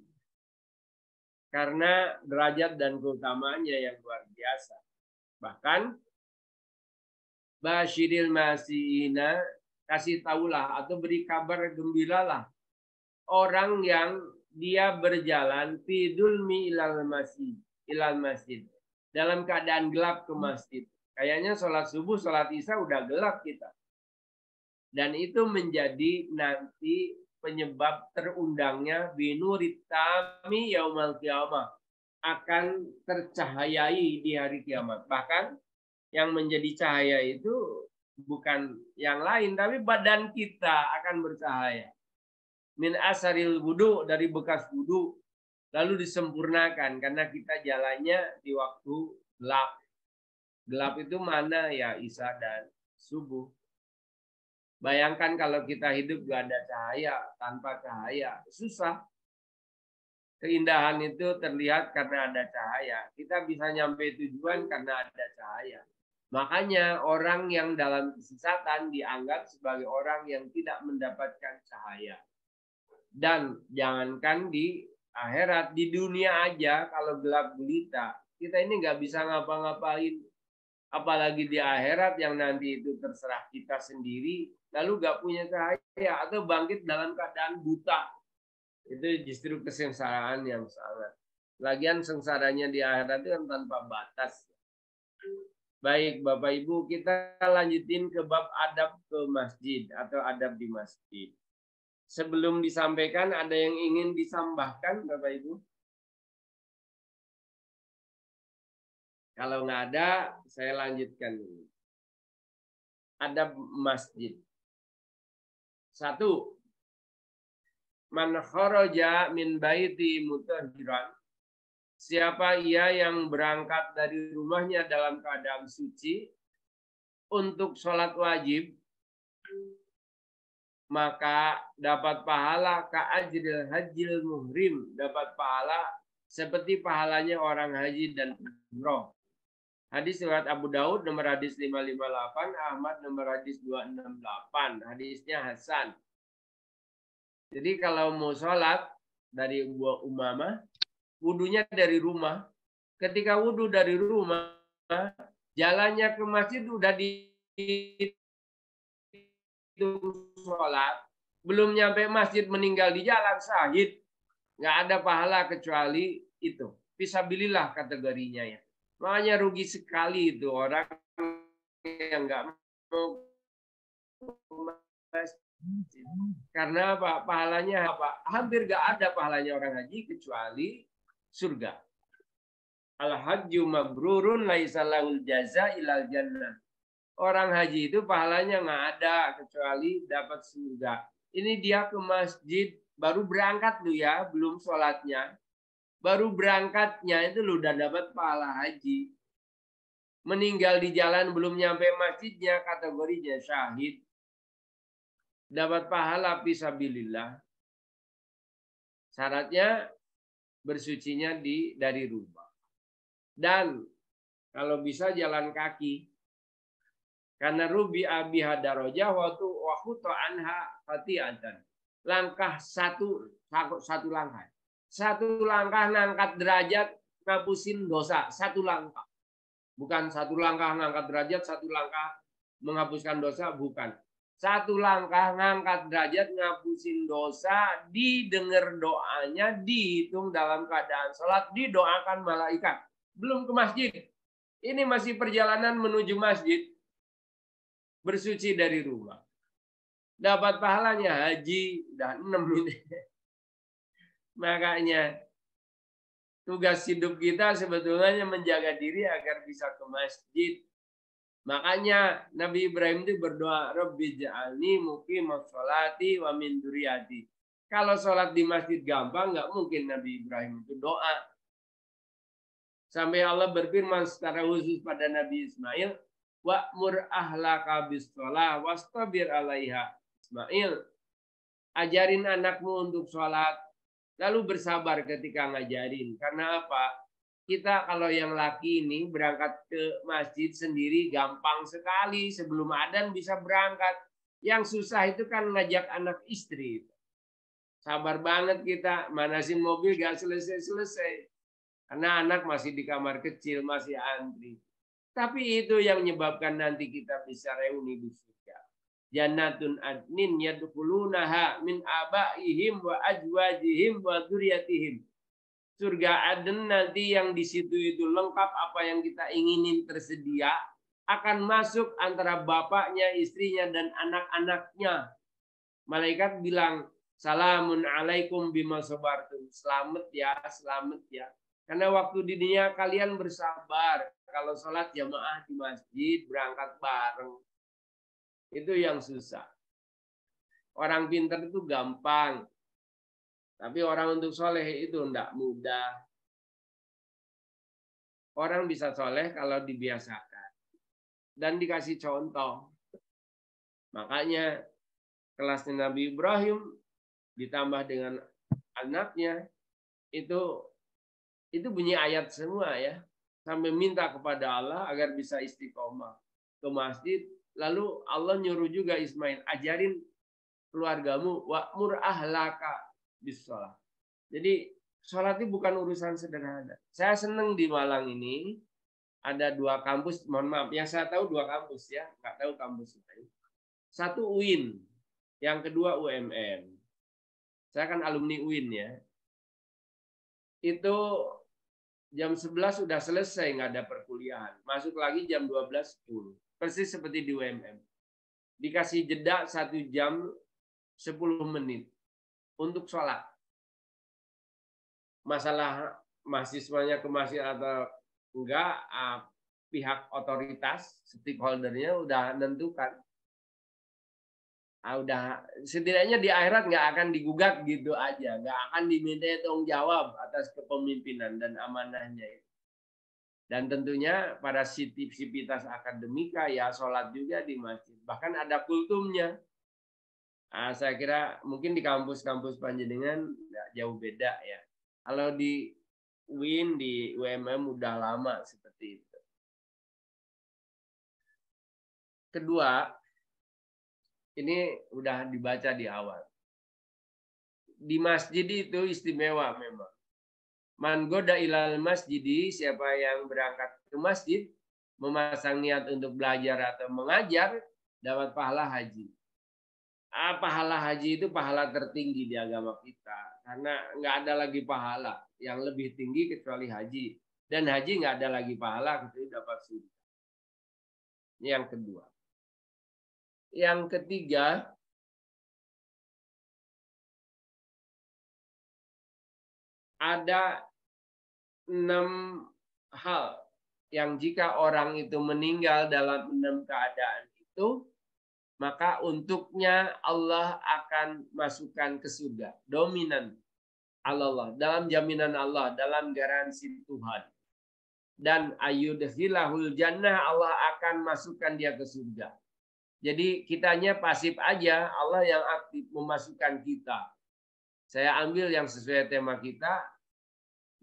karena derajat dan keutamaannya yang luar biasa. Bahkan basyiril masihina, kasih tahulah atau beri kabar gembiralah orang yang dia berjalan fidulmi ilal masjid dalam keadaan gelap ke masjid. Kayaknya sholat subuh, sholat isya udah gelap kita. Dan itu menjadi nanti penyebab terundangnya binuritami yaumal qiyamah, akan tercahayai di hari kiamat. Bahkan yang menjadi cahaya itu bukan yang lain, tapi badan kita akan bercahaya. Min asaril wudu, dari bekas wudu, lalu disempurnakan karena kita jalannya di waktu gelap. Gelap itu mana? Ya Isya dan subuh. Bayangkan kalau kita hidup gak ada cahaya, tanpa cahaya, susah. Keindahan itu terlihat karena ada cahaya. Kita bisa nyampe tujuan karena ada cahaya. Makanya orang yang dalam kesesatan dianggap sebagai orang yang tidak mendapatkan cahaya. Dan jangankan di akhirat, di dunia aja kalau gelap gulita, kita ini nggak bisa ngapa-ngapain. Apalagi di akhirat yang nanti itu terserah kita sendiri, lalu nggak punya cahaya atau bangkit dalam keadaan buta. Itu justru kesengsaraan yang sangat. Lagian sengsaranya di akhirat itu kan tanpa batas. Baik Bapak Ibu, kita lanjutin ke bab adab ke masjid atau adab di masjid. Sebelum disampaikan, ada yang ingin disambahkan Bapak Ibu? Kalau nggak ada, saya lanjutkan dulu. Adab masjid. 1. Man kharaja min baiti mutahhiran. Siapa ia yang berangkat dari rumahnya dalam keadaan suci untuk sholat wajib, maka dapat pahala ka'ajril hajjil muhrim, dapat pahala seperti pahalanya orang haji dan umroh. Hadis riwayat Abu Daud nomor hadis 558, Ahmad nomor hadis 268. Hadisnya hasan. Jadi kalau mau sholat dari Abu Umamah, wudunya dari rumah. Ketika wudu dari rumah, jalannya ke masjid udah di sholat. Belum nyampe masjid meninggal di jalan, syahid. Nggak ada pahala kecuali itu. Fisabilillah kategorinya ya. Makanya rugi sekali itu orang yang nggak mau karena apa? Pahalanya apa? Hampir nggak ada pahalanya orang haji kecuali surga. Al-hajju mabrurun laisa lahul jaza ilal jannah. Orang haji itu pahalanya nggak ada kecuali dapat surga. Ini dia ke masjid baru berangkat lu ya, belum sholatnya. Baru berangkatnya itu lu udah dapat pahala haji. Meninggal di jalan belum nyampe masjidnya kategorinya syahid. Dapat pahala fisabilillah. Syaratnya bersucinya dari rumah. Dan kalau bisa jalan kaki. Karena rubi abi hadarojah wa khuta anha khati'atan. Langkah satu langkah. Satu langkah ngangkat derajat ngapusin dosa. Satu langkah. Bukan satu langkah ngangkat derajat, satu langkah menghapuskan dosa, bukan. Satu langkah ngangkat derajat ngapusin dosa, didengar doanya, dihitung dalam keadaan sholat, didoakan malaikat. Belum ke masjid. Ini masih perjalanan menuju masjid. Bersuci dari rumah. Dapat pahalanya haji, udah 6 ini. Makanya tugas hidup kita sebetulnya menjaga diri agar bisa ke masjid. Makanya Nabi Ibrahim itu berdoa, Rabbi ja'alni muqimas sholati wa min dzurriyyati. Kalau sholat di masjid gampang, nggak mungkin Nabi Ibrahim itu doa. Sampai Allah berfirman secara khusus pada Nabi Ismail, wa'mur ahlaka bis-shalah wastabir 'alaiha. Ismail, ajarin anakmu untuk sholat, lalu bersabar ketika ngajarin. Karena apa? Kita kalau yang laki ini berangkat ke masjid sendiri gampang sekali. Sebelum adzan bisa berangkat. Yang susah itu kan ngajak anak istri. Sabar banget kita. Manasin mobil gak selesai-selesai. Karena anak masih di kamar kecil, masih antri. Tapi itu yang menyebabkan nanti kita bisa reuni di surga. Jannatun adnin yadkhulunaha min abaihim wa ajwajihim wa dzurriyyatihim. Surga Aden nanti yang di situ itu lengkap apa yang kita inginin tersedia, akan masuk antara bapaknya, istrinya dan anak-anaknya. Malaikat bilang, salamun alaikum bima sabartum. Selamat ya, selamat ya. Karena waktu di dunia kalian bersabar. Kalau sholat jamaah di masjid, berangkat bareng. Itu yang susah. Orang pintar itu gampang. Tapi orang untuk soleh itu tidak mudah. Orang bisa soleh kalau dibiasakan. dan dikasih contoh. Makanya kelasnya Nabi Ibrahim ditambah dengan anaknya itu bunyi ayat semua ya. Sampai minta kepada Allah agar bisa istiqomah ke masjid. Lalu Allah nyuruh juga Ismail, ajarin keluargamu wa'mur ahlaka bis shalah. Jadi sholat itu bukan urusan sederhana. Saya senang di Malang ini ada 2 kampus, mohon maaf, yang saya tahu 2 kampus ya, nggak tahu kampus lain. Satu UIN, yang kedua UMM. Saya kan alumni UIN ya. Itu jam 11 sudah selesai, nggak ada perkuliahan. Masuk lagi jam 12.10. Persis seperti di UMM. Dikasih jeda 1 jam 10 menit untuk sholat. Masalah mahasiswanya ke masjid atau enggak, pihak otoritas, stakeholdernya udah menentukan. Udah setidaknya di akhirat nggak akan digugat gitu aja, nggak akan diminta tanggung jawab atas kepemimpinan dan amanahnya. Dan tentunya pada sivitas akademika ya sholat juga di masjid, bahkan ada kultumnya. Saya kira mungkin di kampus-kampus panjenengan nggak jauh beda ya. Kalau di UIN, di UMM udah lama seperti itu. Kedua, ini udah dibaca di awal. Di masjid itu istimewa memang. Man goda ilal masjidi, siapa yang berangkat ke masjid, memasang niat untuk belajar atau mengajar, dapat pahala haji. Pahala haji itu pahala tertinggi di agama kita. Karena nggak ada lagi pahala yang lebih tinggi kecuali haji. Dan haji nggak ada lagi pahala kecuali dapat surga. Ini yang kedua. Yang ketiga, ada 6 hal yang jika orang itu meninggal dalam 6 keadaan itu, maka untuknya Allah akan masukkan ke surga. Dominan Allah, dalam jaminan Allah, dalam garansi Tuhan. Dan ayyudkhilahul jannah, Allah akan masukkan dia ke surga. Jadi kitanya pasif aja, Allah yang aktif memasukkan kita. Saya ambil yang sesuai tema kita.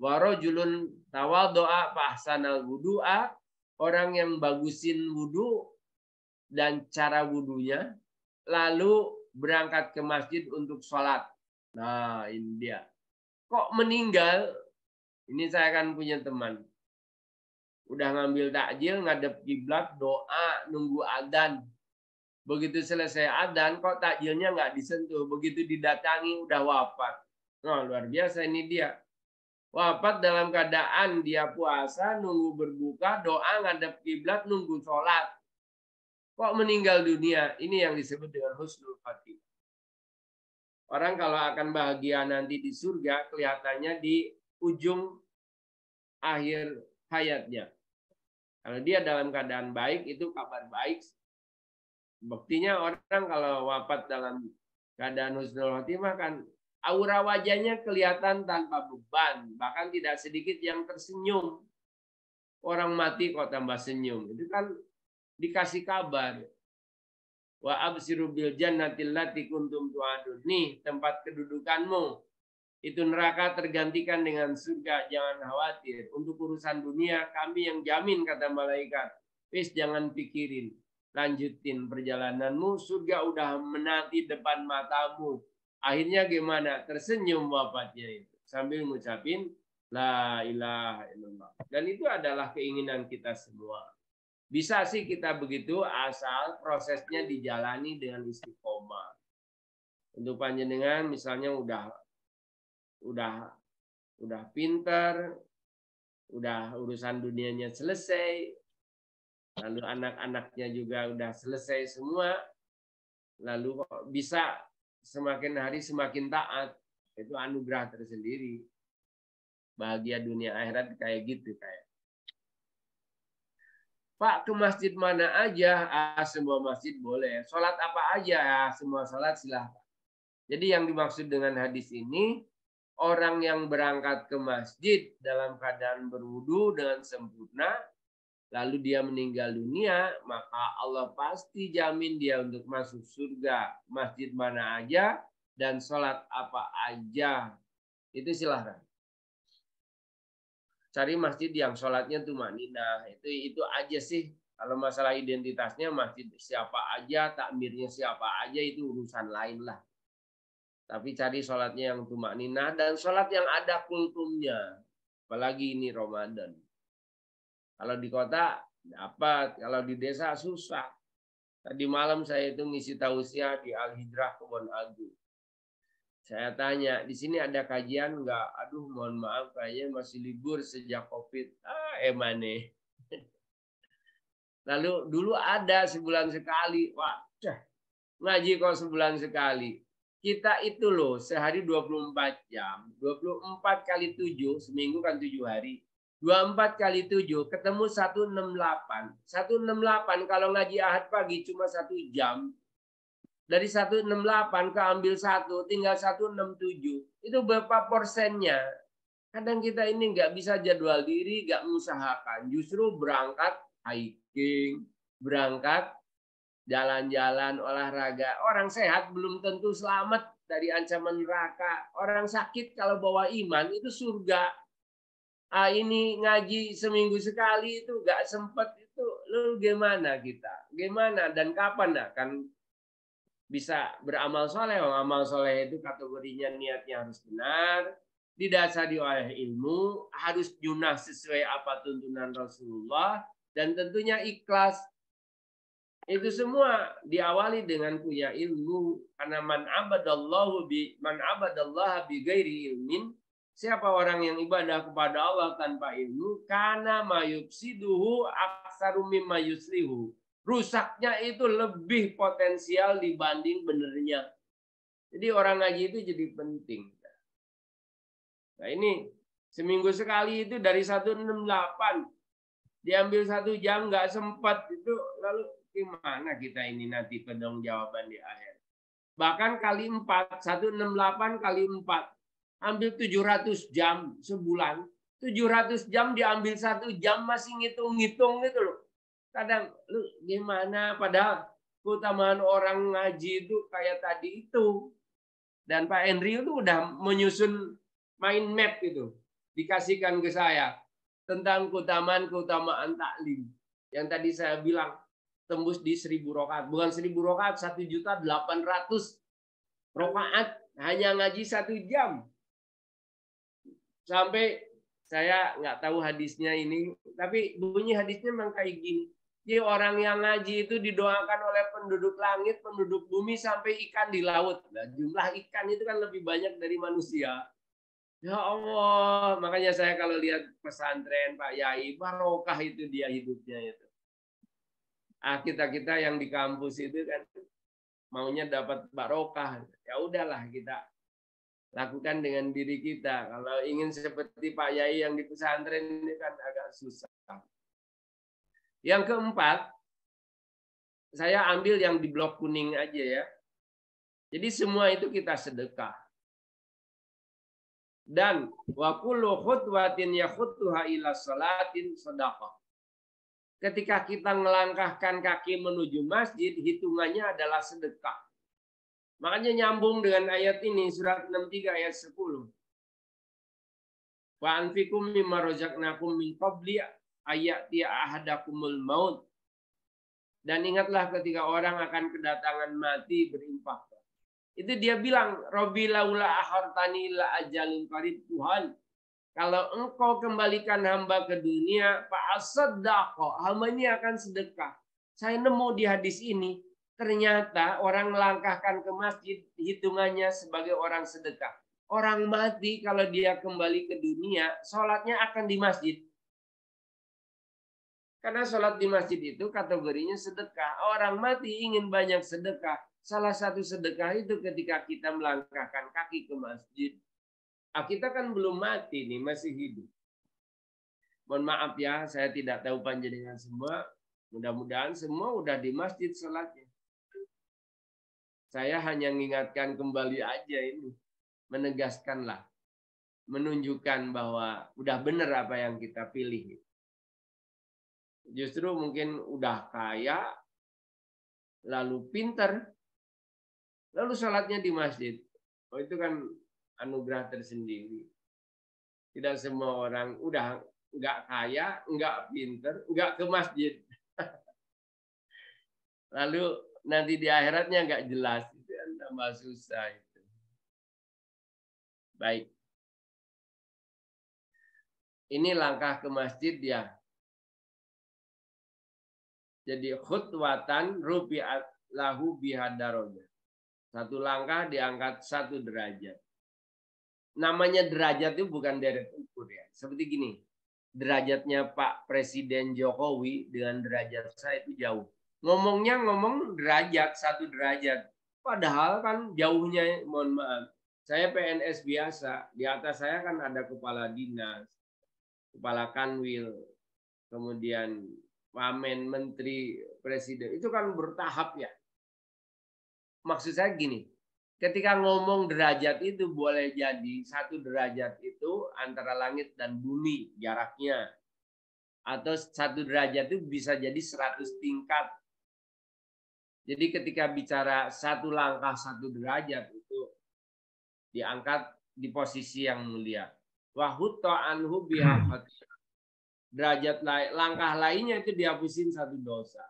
Warajulun tawaddo'a fa ahsanal wudu'a, orang yang bagusin wudu dan cara wudunya, lalu berangkat ke masjid untuk sholat. Nah, ini dia. Kok meninggal? Ini saya kan punya teman. Udah ngambil takjil, ngadep kiblat, doa, nunggu adzan. Begitu selesai adzan, kok takjilnya nggak disentuh. Begitu didatangi, udah wafat. Nah, luar biasa ini dia. Wafat dalam keadaan dia puasa, nunggu berbuka, doa, ngadep kiblat, nunggu sholat. Kok meninggal dunia? Ini yang disebut dengan husnul khatimah. Orang kalau akan bahagia nanti di surga, kelihatannya di ujung akhir hayatnya. Kalau dia dalam keadaan baik, itu kabar baik. Buktinya orang kalau wafat dalam keadaan husnul khatimah kan aura wajahnya kelihatan tanpa beban, bahkan tidak sedikit yang tersenyum. Orang mati kok tambah senyum. Itu kan dikasih kabar. Wa absiru bil jannati allati kuntum tu'adun. Nih tempat kedudukanmu. Itu neraka tergantikan dengan surga, jangan khawatir. Untuk urusan dunia kami yang jamin, kata malaikat. Wis jangan pikirin. Lanjutin perjalananmu, surga udah menanti depan matamu. Akhirnya gimana? Tersenyum wafatnya itu. Sambil ngucapin, la ilaha illallah. Dan itu adalah keinginan kita semua. Bisa sih kita begitu asal prosesnya dijalani dengan istiqomah. Untuk panjenengan misalnya udah pinter, udah urusan dunianya selesai, lalu anak-anaknya juga udah selesai semua, lalu kok bisa semakin hari semakin taat, itu anugerah tersendiri. Bahagia dunia akhirat kayak gitu kayak. Pak, ke masjid mana aja? Semua masjid boleh. Sholat apa aja? Semua sholat silahkan. Jadi yang dimaksud dengan hadis ini, orang yang berangkat ke masjid dalam keadaan berwudu dengan sempurna, lalu dia meninggal dunia, maka Allah pasti jamin dia untuk masuk surga. Masjid mana aja dan sholat apa aja. Itu silahkan. Cari masjid yang sholatnya tumakninah. Itu aja sih. Kalau masalah identitasnya masjid siapa aja, takmirnya siapa aja, itu urusan lain lah. Tapi cari sholatnya yang tumakninah dan sholat yang ada kultumnya. Apalagi ini Ramadan. Kalau di kota dapat, kalau di desa susah. Tadi malam saya itu ngisi tausiah di Al-Hijrah Kebon Agung. Saya tanya, di sini ada kajian nggak? Aduh, mohon maaf, kayaknya masih libur sejak COVID. Emane. Lalu dulu ada sebulan sekali. Wah, ngaji kok sebulan sekali. Kita itu loh sehari 24 jam. 24 kali 7, seminggu kan 7 hari. 24 kali 7 ketemu 168. 168 kalau ngaji Ahad pagi cuma 1 jam. Dari 168 keambil 1, tinggal 167. Itu berapa persennya? Kadang kita ini nggak bisa jadwal diri, nggak mengusahakan. Justru berangkat hiking, berangkat jalan-jalan, olahraga. Orang sehat belum tentu selamat dari ancaman neraka. Orang sakit kalau bawa iman itu surga. Ini ngaji seminggu sekali itu nggak sempat itu. Lalu gimana kita? Gimana dan kapan akan bisa beramal soleh? Amal soleh itu kategorinya niatnya harus benar, didasari oleh ilmu, harus junah sesuai apa tuntunan Rasulullah, dan tentunya ikhlas. Itu semua diawali dengan punya ilmu. Karena man abadallaha bi ghairi ilmin, siapa orang yang ibadah kepada Allah tanpa ilmu, kana mayufsiduhu aksaru mimma yuslihu. Rusaknya itu lebih potensial dibanding benernya. Jadi orang ngaji itu jadi penting. Nah ini seminggu sekali itu dari 168 diambil 1 jam nggak sempat itu, lalu gimana kita ini nanti pedong jawaban di akhir. Bahkan kali 4, 168 kali 4 ambil 700 jam sebulan. 700 jam diambil 1 jam masih ngitung-ngitung gitu loh. Kadang lu gimana, padahal keutamaan orang ngaji itu kayak tadi itu. Dan Pak Henry itu udah menyusun mind map itu, dikasihkan ke saya tentang keutamaan taklim. Yang tadi saya bilang tembus di 1000 rakaat, bukan 1000 rakaat, 1.800.000 rakaat hanya ngaji 1 jam. Sampai saya nggak tahu hadisnya ini, tapi bunyi hadisnya memang kayak gini. Jadi orang yang ngaji itu didoakan oleh penduduk langit, penduduk bumi, sampai ikan di laut. Nah, jumlah ikan itu kan lebih banyak dari manusia. Ya Allah, makanya saya kalau lihat pesantren Pak Yai, barokah itu dia hidupnya itu. Kita yang di kampus itu kan maunya dapat barokah. Ya udahlah, kita lakukan dengan diri kita. Kalau ingin seperti Pak Yai yang di pesantren ini kan agak susah. Yang keempat, saya ambil yang di blok kuning aja ya. Jadi semua itu kita sedekah. Dan wa kullu khutwatin yakhutuha ila salatin sedekah. Ketika kita melangkahkan kaki menuju masjid, hitungannya adalah sedekah. Makanya nyambung dengan ayat ini, surat 63 ayat 10. Wa anfikum mimma razaqnakum min qabli ayati ahadakumul maut. Dan ingatlah ketika orang akan kedatangan mati, berinfak. Itu dia bilang, Robbi laula akhartani ila ajalin qarib, Tuhan, kalau engkau kembalikan hamba ke dunia, fa'asaddaqo, hamba ini akan sedekah. Saya nemu di hadis ini, ternyata orang melangkahkan ke masjid, hitungannya sebagai orang sedekah. Orang mati kalau dia kembali ke dunia, sholatnya akan di masjid. Karena sholat di masjid itu kategorinya sedekah. Orang mati ingin banyak sedekah. Salah satu sedekah itu ketika kita melangkahkan kaki ke masjid. Kita kan belum mati nih, masih hidup. Mohon maaf ya, saya tidak tahu panjenengan semua. Mudah-mudahan semua udah di masjid sholatnya. Saya hanya mengingatkan kembali aja ini. Menegaskanlah. Menunjukkan bahwa udah benar apa yang kita pilih. Justru mungkin udah kaya, lalu pinter, lalu sholatnya di masjid. Oh, itu kan anugerah tersendiri. Tidak semua orang udah nggak kaya, nggak pinter, nggak ke masjid. Lalu nanti di akhiratnya nggak jelas. Itu kan tambah susah itu. Baik. Ini langkah ke masjid ya. Jadi khutwatan rubi'at lahu bihadarojah. Satu langkah diangkat 1 derajat. Namanya derajat itu bukan deret ukur ya. Seperti gini, derajatnya Pak Presiden Jokowi dengan derajat saya itu jauh. Ngomongnya ngomong derajat, 1 derajat. Padahal kan jauhnya, mohon maaf. Saya PNS biasa, di atas saya kan ada kepala dinas, kepala kanwil, kemudian wamen, menteri, presiden. Itu kan bertahap ya. Maksud saya gini, ketika ngomong derajat itu boleh jadi 1 derajat itu antara langit dan bumi jaraknya. Atau 1 derajat itu bisa jadi 100 tingkat. Jadi ketika bicara 1 langkah 1 derajat itu diangkat di posisi yang mulia. Wahutta anhu biha derajat langkah lainnya itu dihapusin 1 dosa.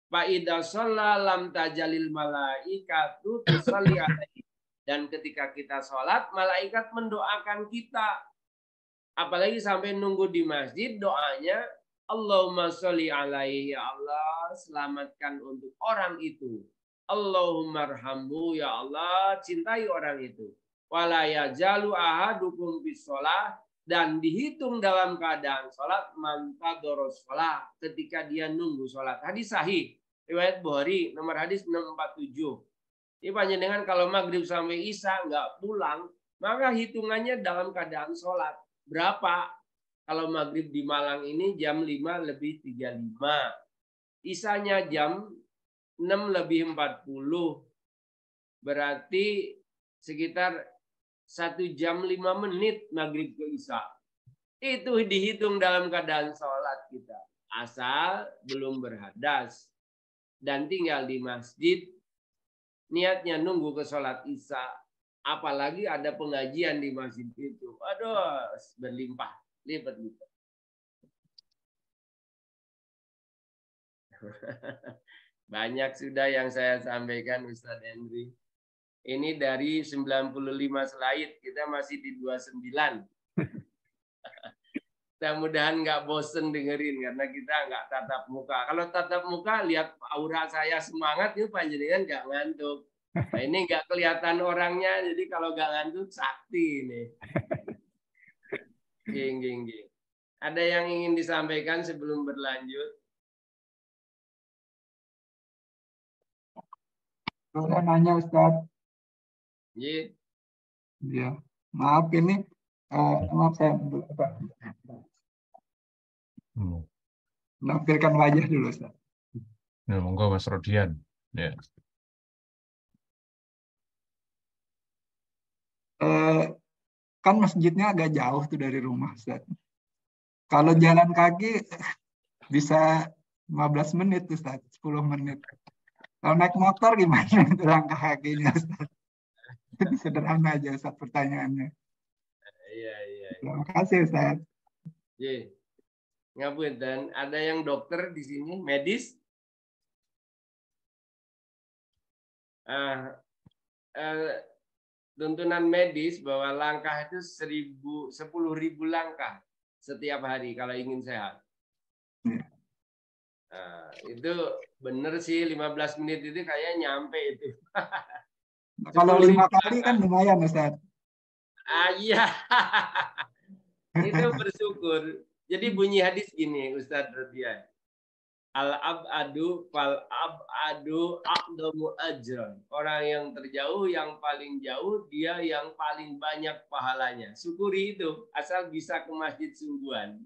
Fa idza shalla lam tajalil malaikatu tusalli alaihi. Dan ketika kita sholat, malaikat mendoakan kita. Apalagi sampai nunggu di masjid, doanya Allahumma sholli alaihi, ya Allah, selamatkan untuk orang itu. Allahumma arhamhu, ya Allah, cintai orang itu. Wala yajalu ahadukum bis sholah, dan dihitung dalam keadaan sholat mantadorus sholat, ketika dia nunggu sholat. Hadis sahih riwayat Bukhari nomor hadis 647. Ini panjenengan kalau maghrib sampai isya nggak pulang, maka hitungannya dalam keadaan sholat. Berapa? Kalau maghrib di Malang ini jam 5 lebih 35. Isyanya jam 6 lebih 40. Berarti sekitar 1 jam 5 menit maghrib ke isya. Itu dihitung dalam keadaan sholat kita. Asal belum berhadas. Dan tinggal di masjid, niatnya nunggu ke sholat isya, apalagi ada pengajian di masjid itu, aduh, berlimpah lipat gitu. Banyak sudah yang saya sampaikan Ustadz Henry. Ini dari 95 slide, kita masih di 29. Mudah-mudahan nggak bosen dengerin karena kita nggak tatap muka. Kalau tatap muka lihat aura saya semangat itu panjenengan nggak ngantuk. Nah, ini nggak kelihatan orangnya, jadi kalau nggak ngantuk sakti ini. Ging. Ada yang ingin disampaikan sebelum berlanjut? Boleh nanya Ustadz? Iya. Maaf ini, maaf saya menampilkan wajah dulu Ustaz. Ya, monggo Mas Rodian. Ya. Kan masjidnya agak jauh tuh dari rumah Ustaz. Kalau jalan kaki bisa 15 menit Ustaz, 10 menit. Kalau naik motor gimana itu langkah kakinya Ustaz? Sederhana aja Ustaz pertanyaannya. Iya. Terima kasih Ustaz. Iya. Ngapunten, ada yang dokter di sini, medis? Tuntunan medis bahwa langkah itu 10.000 langkah setiap hari kalau ingin sehat. Nah, itu bener sih 15 menit itu kayak nyampe itu. Kalau 5 kali kan lumayan Ustaz. Iya. Itu bersyukur. Jadi bunyi hadis gini Ustadz Rodian. Al-ab'adu fal-ab'adu aqdamu ajran. Orang yang terjauh, yang paling jauh, dia yang paling banyak pahalanya. Syukuri itu, asal bisa ke masjid sungguhan.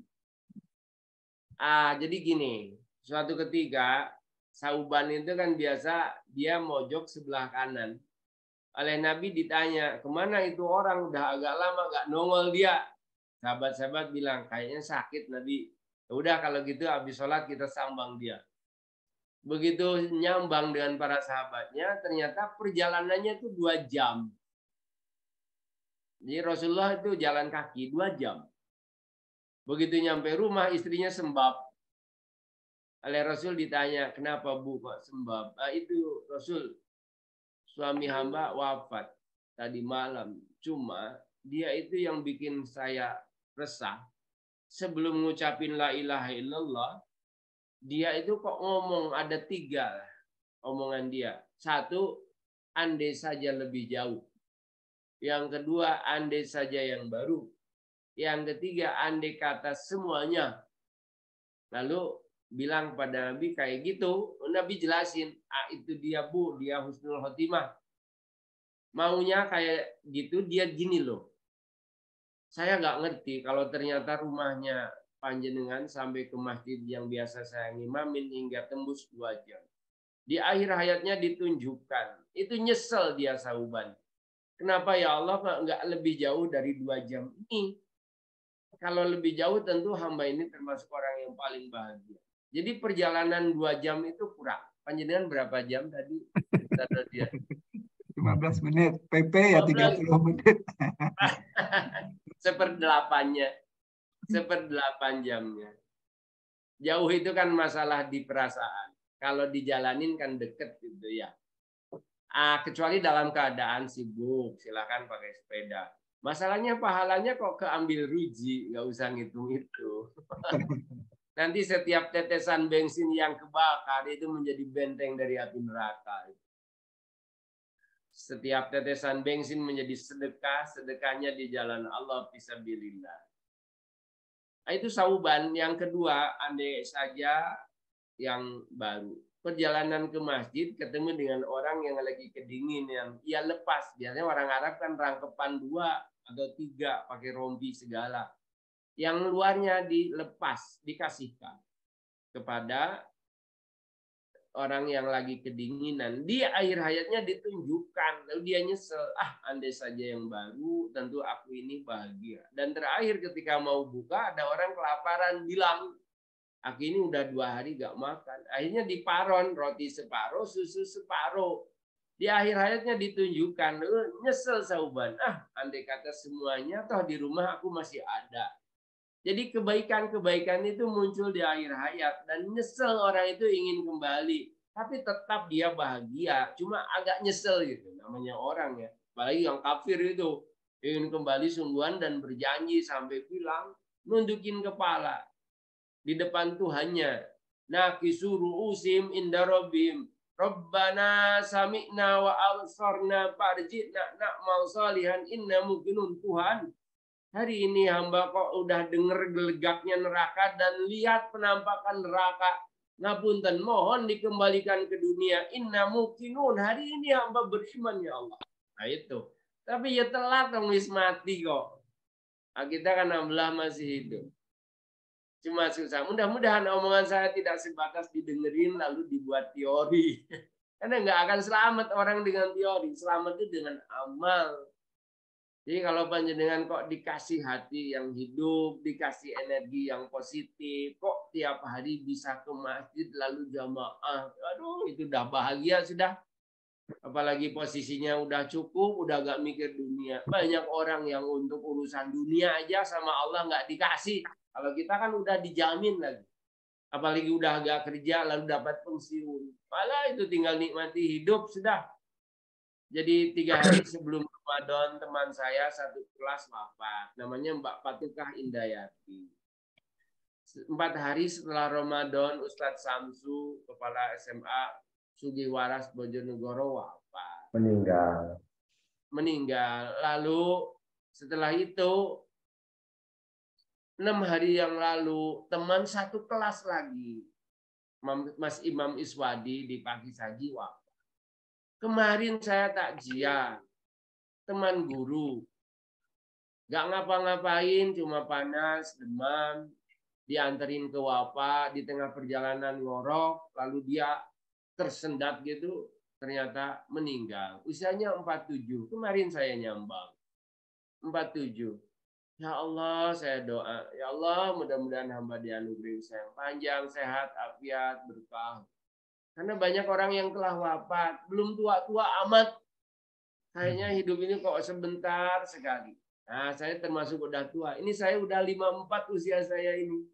Jadi gini, suatu ketika, Sauban itu kan biasa, dia mojok sebelah kanan. Oleh Nabi ditanya, kemana itu orang, udah agak lama gak nongol dia. Sahabat-sahabat bilang, kayaknya sakit Nabi. Ya udah kalau gitu habis sholat kita sambang dia. Begitu nyambang dengan para sahabatnya, ternyata perjalanannya itu 2 jam. Jadi Rasulullah itu jalan kaki 2 jam. Begitu nyampe rumah, istrinya sembab. Oleh Rasul ditanya, kenapa Bu kok sembab? Itu Rasul, suami hamba wafat tadi malam. Cuma dia itu yang bikin saya resah. Sebelum ngucapin la ilaha illallah, dia itu kok ngomong ada 3 omongan dia. 1, andai saja lebih jauh. Yang kedua, andai saja yang baru. Yang ketiga, andai kata semuanya. Lalu bilang pada Nabi kayak gitu. Nabi jelasin, itu dia Bu, dia husnul khotimah. Maunya kayak gitu, dia gini loh. Saya nggak ngerti kalau ternyata rumahnya panjenengan sampai ke masjid yang biasa saya ngimamin hingga tembus 2 jam. Di akhir hayatnya ditunjukkan. Itu nyesel dia Sauban. Kenapa ya Allah nggak lebih jauh dari 2 jam ini? Kalau lebih jauh tentu hamba ini termasuk orang yang paling bahagia. Jadi perjalanan 2 jam itu kurang. Panjenengan berapa jam tadi? 15 menit. PP ya 30 menit. 1/8-nya. 1/8 jamnya. Jauh itu kan masalah di perasaan. Kalau dijalanin kan deket gitu ya. Kecuali dalam keadaan sibuk, silakan pakai sepeda. Masalahnya pahalanya kok keambil ruji, nggak usah ngitung itu. Nanti setiap tetesan bensin yang kebakar itu menjadi benteng dari api neraka. Setiap tetesan bensin menjadi sedekah, sedekahnya di jalan Allah fisabilillah. Itu Sauban. Yang kedua, andai saja yang baru. Perjalanan ke masjid ketemu dengan orang yang lagi kedinginan, ya lepas. Biasanya orang Arab kan rangkepan 2 atau 3 pakai rompi segala. Yang luarnya dilepas, dikasihkan kepada orang yang lagi kedinginan. Di akhir hayatnya ditunjukkan, lalu dia nyesel. Andai saja yang baru, tentu aku ini bahagia. Dan terakhir ketika mau buka, ada orang kelaparan bilang, aku ini udah 2 hari gak makan. Akhirnya diparon, roti separuh, susu separuh. Di akhir hayatnya ditunjukkan, nyesel Sauban. Andai kata semuanya, toh di rumah aku masih ada. Jadi kebaikan-kebaikan itu muncul di akhir hayat. Dan nyesel orang itu ingin kembali. Tapi tetap dia bahagia. Cuma agak nyesel gitu. Namanya orang ya. Apalagi yang kafir itu. Ingin kembali sungguhan dan berjanji sampai bilang. Nunjukin kepala. Di depan Tuhannya. Nakisu ru'usim inda rabbihim. Rabbana sami'na wa absarna farji'na na'mal salihan inna mungkinun Tuhan. Hari ini hamba kok udah denger gelegaknya neraka dan lihat penampakan neraka. Ngapunten, mohon dikembalikan ke dunia. Inna mungkinun. Hari ini hamba beriman ya Allah. Nah itu. Tapi ya telat dong wis mati kok. Kita kan alhamdulillah masih hidup. Cuma susah. Mudah-mudahan omongan saya tidak sebatas didengerin lalu dibuat teori. Karena nggak akan selamat orang dengan teori. Selamat itu dengan amal. Jadi kalau panjenengan kok dikasih hati yang hidup, dikasih energi yang positif, kok tiap hari bisa ke masjid lalu jamaah. Aduh, itu udah bahagia sudah. Apalagi posisinya udah cukup, udah gak mikir dunia. Banyak orang yang untuk urusan dunia aja sama Allah nggak dikasih. Kalau kita kan udah dijamin lagi. Apalagi udah agak kerja lalu dapat pensiun. Malah itu tinggal nikmati hidup sudah. Jadi 3 hari sebelum Ramadan teman saya satu kelas wafat. Namanya Mbak Patukah Indayati. 4 hari setelah Ramadan Ustadz Samsu, kepala SMA Sugiwaras Bojonegoro wafat. Meninggal. Lalu setelah itu 6 hari yang lalu teman satu kelas lagi. Mas Imam Iswadi di Pagi Saji wafat. Kemarin saya takziah, teman guru. Gak ngapa-ngapain, cuma panas, demam. Dianterin ke Wafa, di tengah perjalanan ngorok, lalu dia tersendat gitu, ternyata meninggal. Usianya 47, kemarin saya nyambang. 47. Ya Allah, saya doa. Ya Allah, mudah-mudahan hamba dianugerahi usia yang panjang, sehat, afiat, berkah. Karena banyak orang yang telah wafat, belum tua-tua amat. Kayaknya hidup ini kok sebentar sekali. Nah, saya termasuk udah tua. Ini saya udah 54 usia saya ini.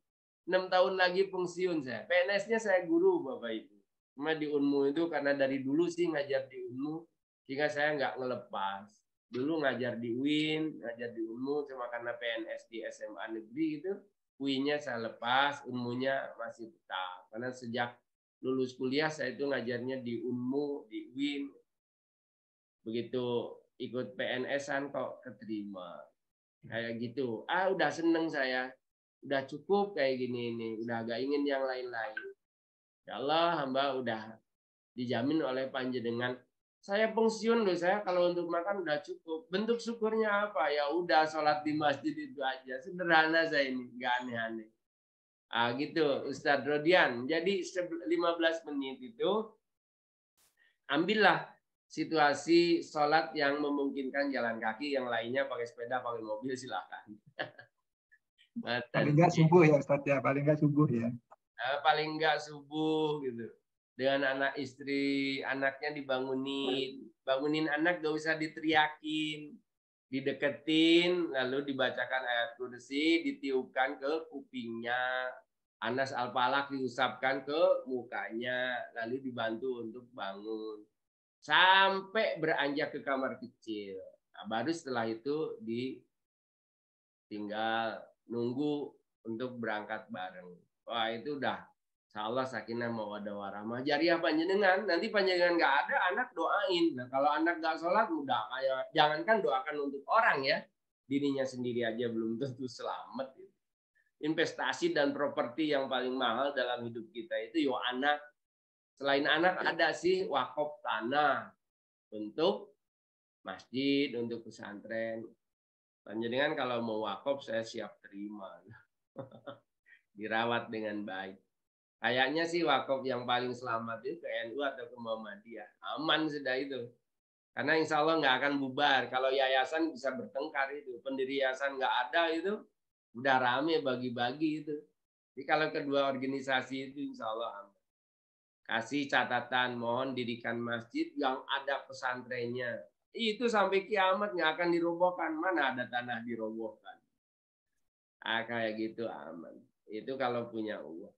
6 tahun lagi pensiun saya. PNS-nya saya guru, Bapak Ibu. Cuma di Unmu itu karena dari dulu sih ngajar di Unmu, sehingga saya nggak ngelepas. Dulu ngajar di UIN, ngajar di Unmu, cuma karena PNS di SMA negeri itu, UIN-nya saya lepas, Unmu-nya masih tetap. Karena sejak lulus kuliah saya itu ngajarnya di Unmu, di UIN. Begitu ikut PNS-an kok keterima. Kayak gitu. Udah seneng saya. Udah cukup kayak gini ini. Udah gak ingin yang lain-lain. Ya Allah, hamba udah dijamin oleh panjenengan. Saya pensiun loh, saya kalau untuk makan udah cukup. Bentuk syukurnya apa? Ya udah sholat di masjid itu aja. Sederhana saya ini, gak aneh-aneh. Gitu, Ustadz Rodian. Jadi 15 menit itu ambillah situasi sholat yang memungkinkan jalan kaki, yang lainnya pakai sepeda, pakai mobil, silahkan. Paling nggak subuh ya Ustadz ya, paling nggak subuh ya. Paling nggak subuh gitu. Dengan anak istri, anaknya bangunin anak gak usah diteriakin, dideketin, lalu dibacakan ayat kursi, ditiupkan ke kupingnya, Anas Al-Falaq diusapkan ke mukanya, lalu dibantu untuk bangun. Sampai beranjak ke kamar kecil. Nah, baru setelah itu tinggal nunggu untuk berangkat bareng. Wah, itu udah insyaallah sakinah mawaddah warahmah. Jariah panjenengan, nanti panjenengan nggak ada, anak doain. Nah, kalau anak nggak sholat, udah kayak jangankan doakan untuk orang ya, dirinya sendiri aja belum tentu selamat. Investasi dan properti yang paling mahal dalam hidup kita itu yo anak. Selain anak ada sih wakaf tanah untuk masjid, untuk pesantren. Panjenengan kalau mau wakaf saya siap terima. Dirawat dengan baik. Kayaknya sih wakaf yang paling selamat itu ke NU atau ke Muhammadiyah. Aman sudah itu. Karena insya Allah nggak akan bubar. Kalau yayasan bisa bertengkar itu. Pendiri yayasan nggak ada itu, udah rame bagi-bagi itu. Jadi kalau kedua organisasi itu insya Allah aman. Kasih catatan, mohon dirikan masjid yang ada pesantrennya. Itu sampai kiamat nggak akan dirobohkan. Mana ada tanah dirobohkan. Kayak gitu aman. Itu kalau punya uang.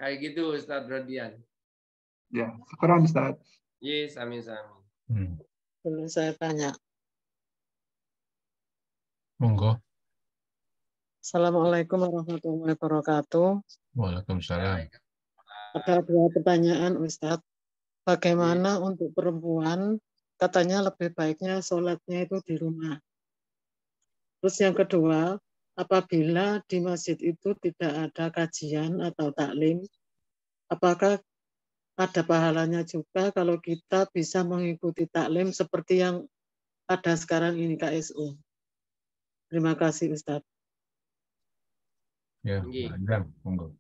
Kayak gitu Ustadz Rodian. Ya, syukuran Ustadz. Yes, sami-sami. Belum saya tanya. Monggo. Assalamualaikum warahmatullahi wabarakatuh. Waalaikumsalam. Ada 2 pertanyaan Ustadz. Bagaimana untuk perempuan, katanya lebih baiknya sholatnya itu di rumah. Terus yang kedua, apabila di masjid itu tidak ada kajian atau taklim, apakah ada pahalanya juga kalau kita bisa mengikuti taklim seperti yang ada sekarang ini KSU? Terima kasih Ustadz. Ya, Adam, monggo.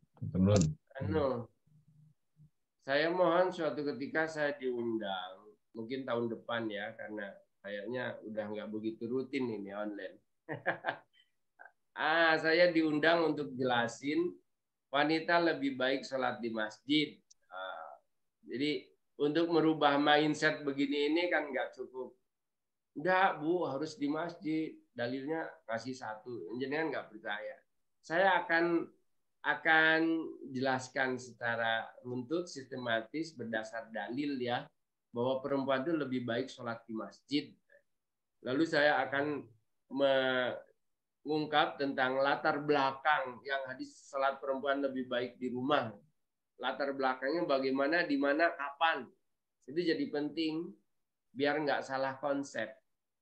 Saya mohon suatu ketika saya diundang, mungkin tahun depan ya, karena kayaknya udah nggak begitu rutin ini online. Saya diundang untuk jelasin wanita lebih baik sholat di masjid. Jadi untuk merubah mindset begini ini kan nggak cukup. Enggak Bu, harus di masjid. Dalilnya kasih 1. Jenengan nggak percaya. Saya akan jelaskan secara runtut, sistematis, berdasar dalil ya, bahwa perempuan itu lebih baik sholat di masjid. Lalu saya akan mengungkap tentang latar belakang yang hadis sholat perempuan lebih baik di rumah. Latar belakangnya bagaimana, di mana, kapan. Itu jadi penting, biar nggak salah konsep.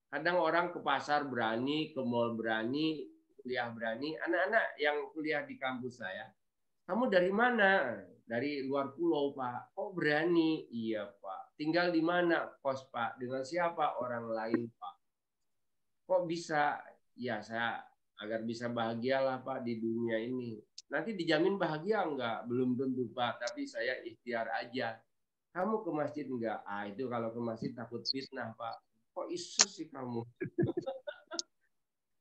Kadang orang ke pasar berani, ke mall berani, kuliah berani. Anak-anak yang kuliah di kampus saya, kamu dari mana? Dari luar pulau Pak. Kok berani? Iya Pak. Tinggal di mana? Kos Pak. Dengan siapa? Orang lain Pak. Kok bisa? Ya saya agar bisa bahagialah Pak di dunia ini. Nanti dijamin bahagia enggak? Belum tentu Pak. Tapi saya ikhtiar aja. Kamu ke masjid enggak? Itu kalau ke masjid takut fitnah Pak. Kok isu sih kamu?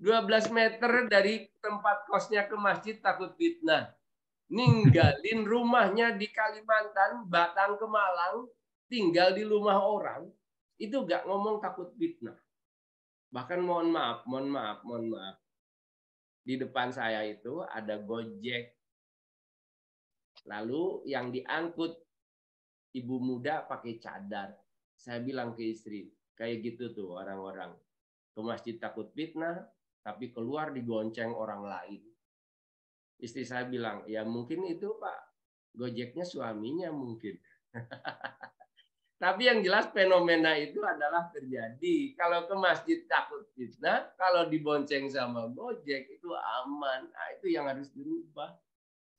12 meter dari tempat kosnya ke masjid takut fitnah. Ninggalin rumahnya di Kalimantan, Batang ke Malang, tinggal di rumah orang, itu gak ngomong takut fitnah. Bahkan mohon maaf. Di depan saya itu ada Gojek. Lalu yang diangkut ibu muda pakai cadar. Saya bilang ke istri, kayak gitu tuh orang-orang. Ke masjid takut fitnah, tapi keluar digonceng orang lain. Istri saya bilang, ya mungkin itu Pak, Gojeknya suaminya mungkin. Tapi yang jelas fenomena itu adalah terjadi. Kalau ke masjid takut fitnah, kalau dibonceng sama Gojek itu aman. Nah, itu yang harus dirubah.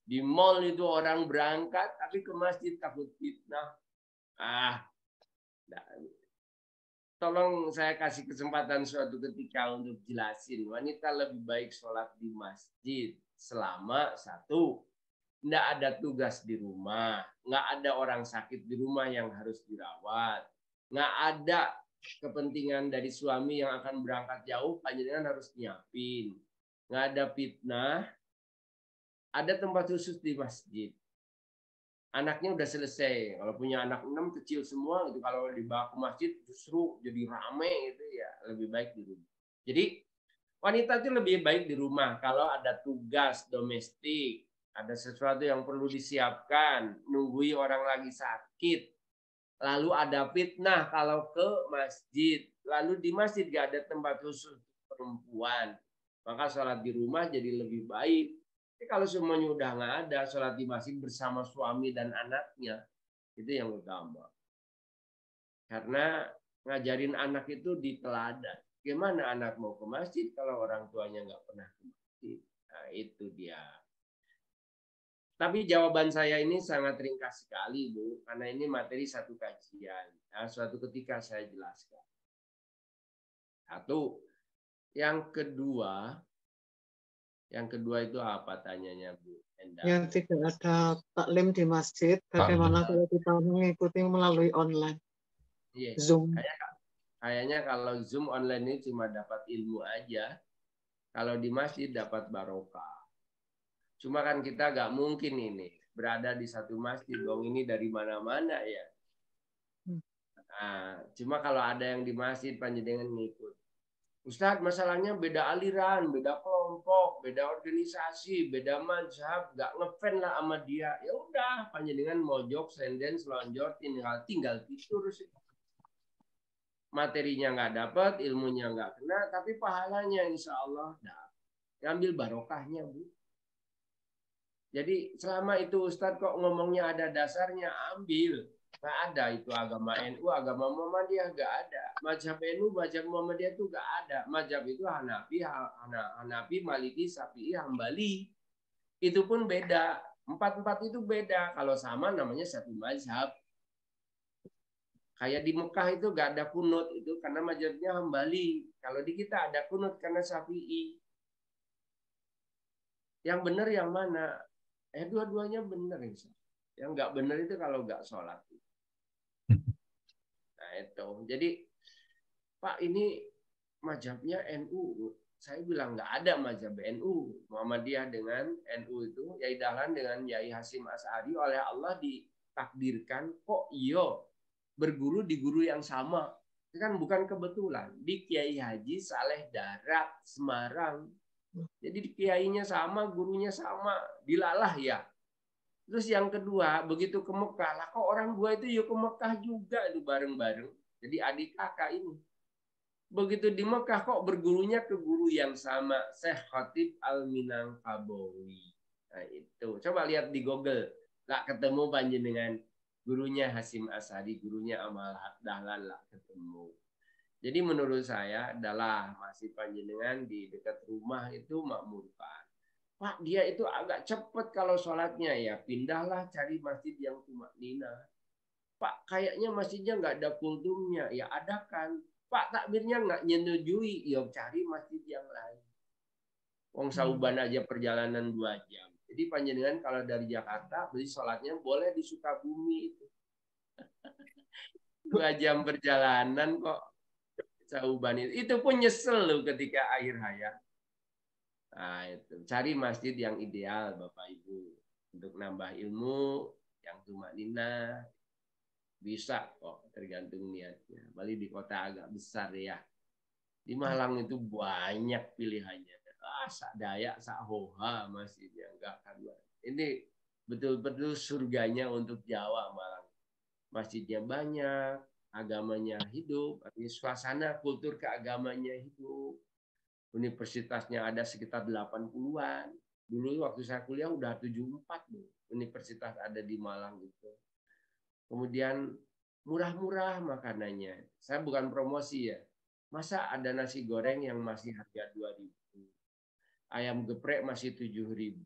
Di mall itu orang berangkat, tapi ke masjid takut fitnah. Tolong saya kasih kesempatan suatu ketika untuk jelasin. Wanita lebih baik sholat di masjid selama satu, tidak ada tugas di rumah, nggak ada orang sakit di rumah yang harus dirawat, nggak ada kepentingan dari suami yang akan berangkat jauh, panjenengan harus nyiapin, nggak ada fitnah, ada tempat khusus di masjid. Anaknya udah selesai. Kalau punya anak 6 kecil semua gitu, kalau dibawa ke masjid justru jadi rame gitu ya, lebih baik di rumah. Jadi wanita itu lebih baik di rumah kalau ada tugas domestik, ada sesuatu yang perlu disiapkan, nunggui orang lagi sakit. Lalu ada fitnah kalau ke masjid. Lalu di masjid gak ada tempat khusus perempuan. Maka sholat di rumah jadi lebih baik. Tapi kalau semuanya udah nggak ada, sholat di masjid bersama suami dan anaknya, itu yang utama. Karena ngajarin anak itu di teladan. Gimana anak mau ke masjid kalau orang tuanya nggak pernah ke masjid? Nah, itu dia. Tapi jawaban saya ini sangat ringkas sekali, Bu, karena ini materi satu kajian. Nah, suatu ketika saya jelaskan. Satu. Yang kedua itu apa tanyanya, Bu Endang? Yang tidak ada taklim di masjid, bagaimana kalau kita mengikuti melalui online? Iya. Zoom. Kayaknya kalau Zoom online ini cuma dapat ilmu aja. Kalau di masjid dapat barokah. Cuma kan kita nggak mungkin ini berada di satu masjid, dong ini dari mana-mana ya. Nah, cuma kalau ada yang di masjid panjenengan ngikut. Ustadz, masalahnya beda aliran, beda kelompok, beda organisasi, beda mazhab, nggak ngefan lah sama dia. Ya udah, panjenengan mojok, senden, selonjor, tinggal tidur sih. Materinya nggak dapat, ilmunya nggak kena, tapi pahalanya insya Allah dapat. Ngambil barokahnya, Bu. Jadi selama itu Ustadz kok ngomongnya ada dasarnya, ambil. Nggak ada itu agama NU, agama Muhammadiyah nggak ada. Mazhab NU, mazhab Muhammadiyah itu nggak ada. Mazhab itu Hanafi, Maliki, Syafi'i, Hambali. Itu pun beda. 4 itu beda. Kalau sama namanya satu mazhab. Kayak di Mekah itu nggak ada kunut itu karena mazhabnya Hambali. Kalau di kita ada kunut karena Syafi'i. Yang benar yang mana? Dua-duanya benar. Yang nggak benar itu kalau nggak sholat. Nah itu. Jadi Pak ini mazhabnya NU. Saya bilang nggak ada mazhab NU. Muhammadiyah dengan NU itu Yai Dahlan dengan Yai Hasyim Asy'ari oleh Allah ditakdirkan kok iyo berguru di guru yang sama. Itu kan bukan kebetulan. Di Kiai Haji Saleh Darat Semarang. Jadi kiainya sama, gurunya sama. Dilalah ya. Terus yang kedua, begitu ke Mekah, lah kok orang gua itu yuk ke Mekah juga itu bareng-bareng. Jadi adik kakak ini. Begitu di Mekah kok bergurunya ke guru yang sama, Syekh Khatib Al-Minangkabawi. Nah itu, coba lihat di Google. Lah ketemu panjenengan gurunya Hasyim Asy'ari, gurunya Amal Dahlan lah ketemu. Jadi menurut saya adalah masih panjenengan di dekat rumah itu makmurkan. Pak, dia itu agak cepat kalau sholatnya ya. Pindahlah cari masjid yang tumakninah. Pak, kayaknya masjidnya nggak ada kultumnya. Ya adakan. Pak, takbirnya nggak menyetujui. Ya cari masjid yang lain. Wong Sauban aja perjalanan 2 jam. Jadi panjenengan kalau dari Jakarta beli sholatnya boleh di Sukabumi itu. 2 jam perjalanan kok. Sauban itu pun nyesel loh ketika akhir hayat. Nah, itu cari masjid yang ideal Bapak Ibu untuk nambah ilmu yang tumanina bisa kok tergantung niatnya. Bali di kota agak besar ya. Di Malang itu banyak pilihannya. Sak Dayak, sak Hoha masjidnya enggak kan. Ini betul-betul surganya untuk Jawa Malang. Masjidnya banyak, agamanya hidup, suasana kultur keagamanya hidup. Universitasnya ada sekitar 80-an. Dulu waktu saya kuliah udah 74 loh. Universitas ada di Malang gitu. Kemudian murah-murah makanannya. Saya bukan promosi ya. Masa ada nasi goreng yang masih harga 2.000. Ayam geprek masih 7.000.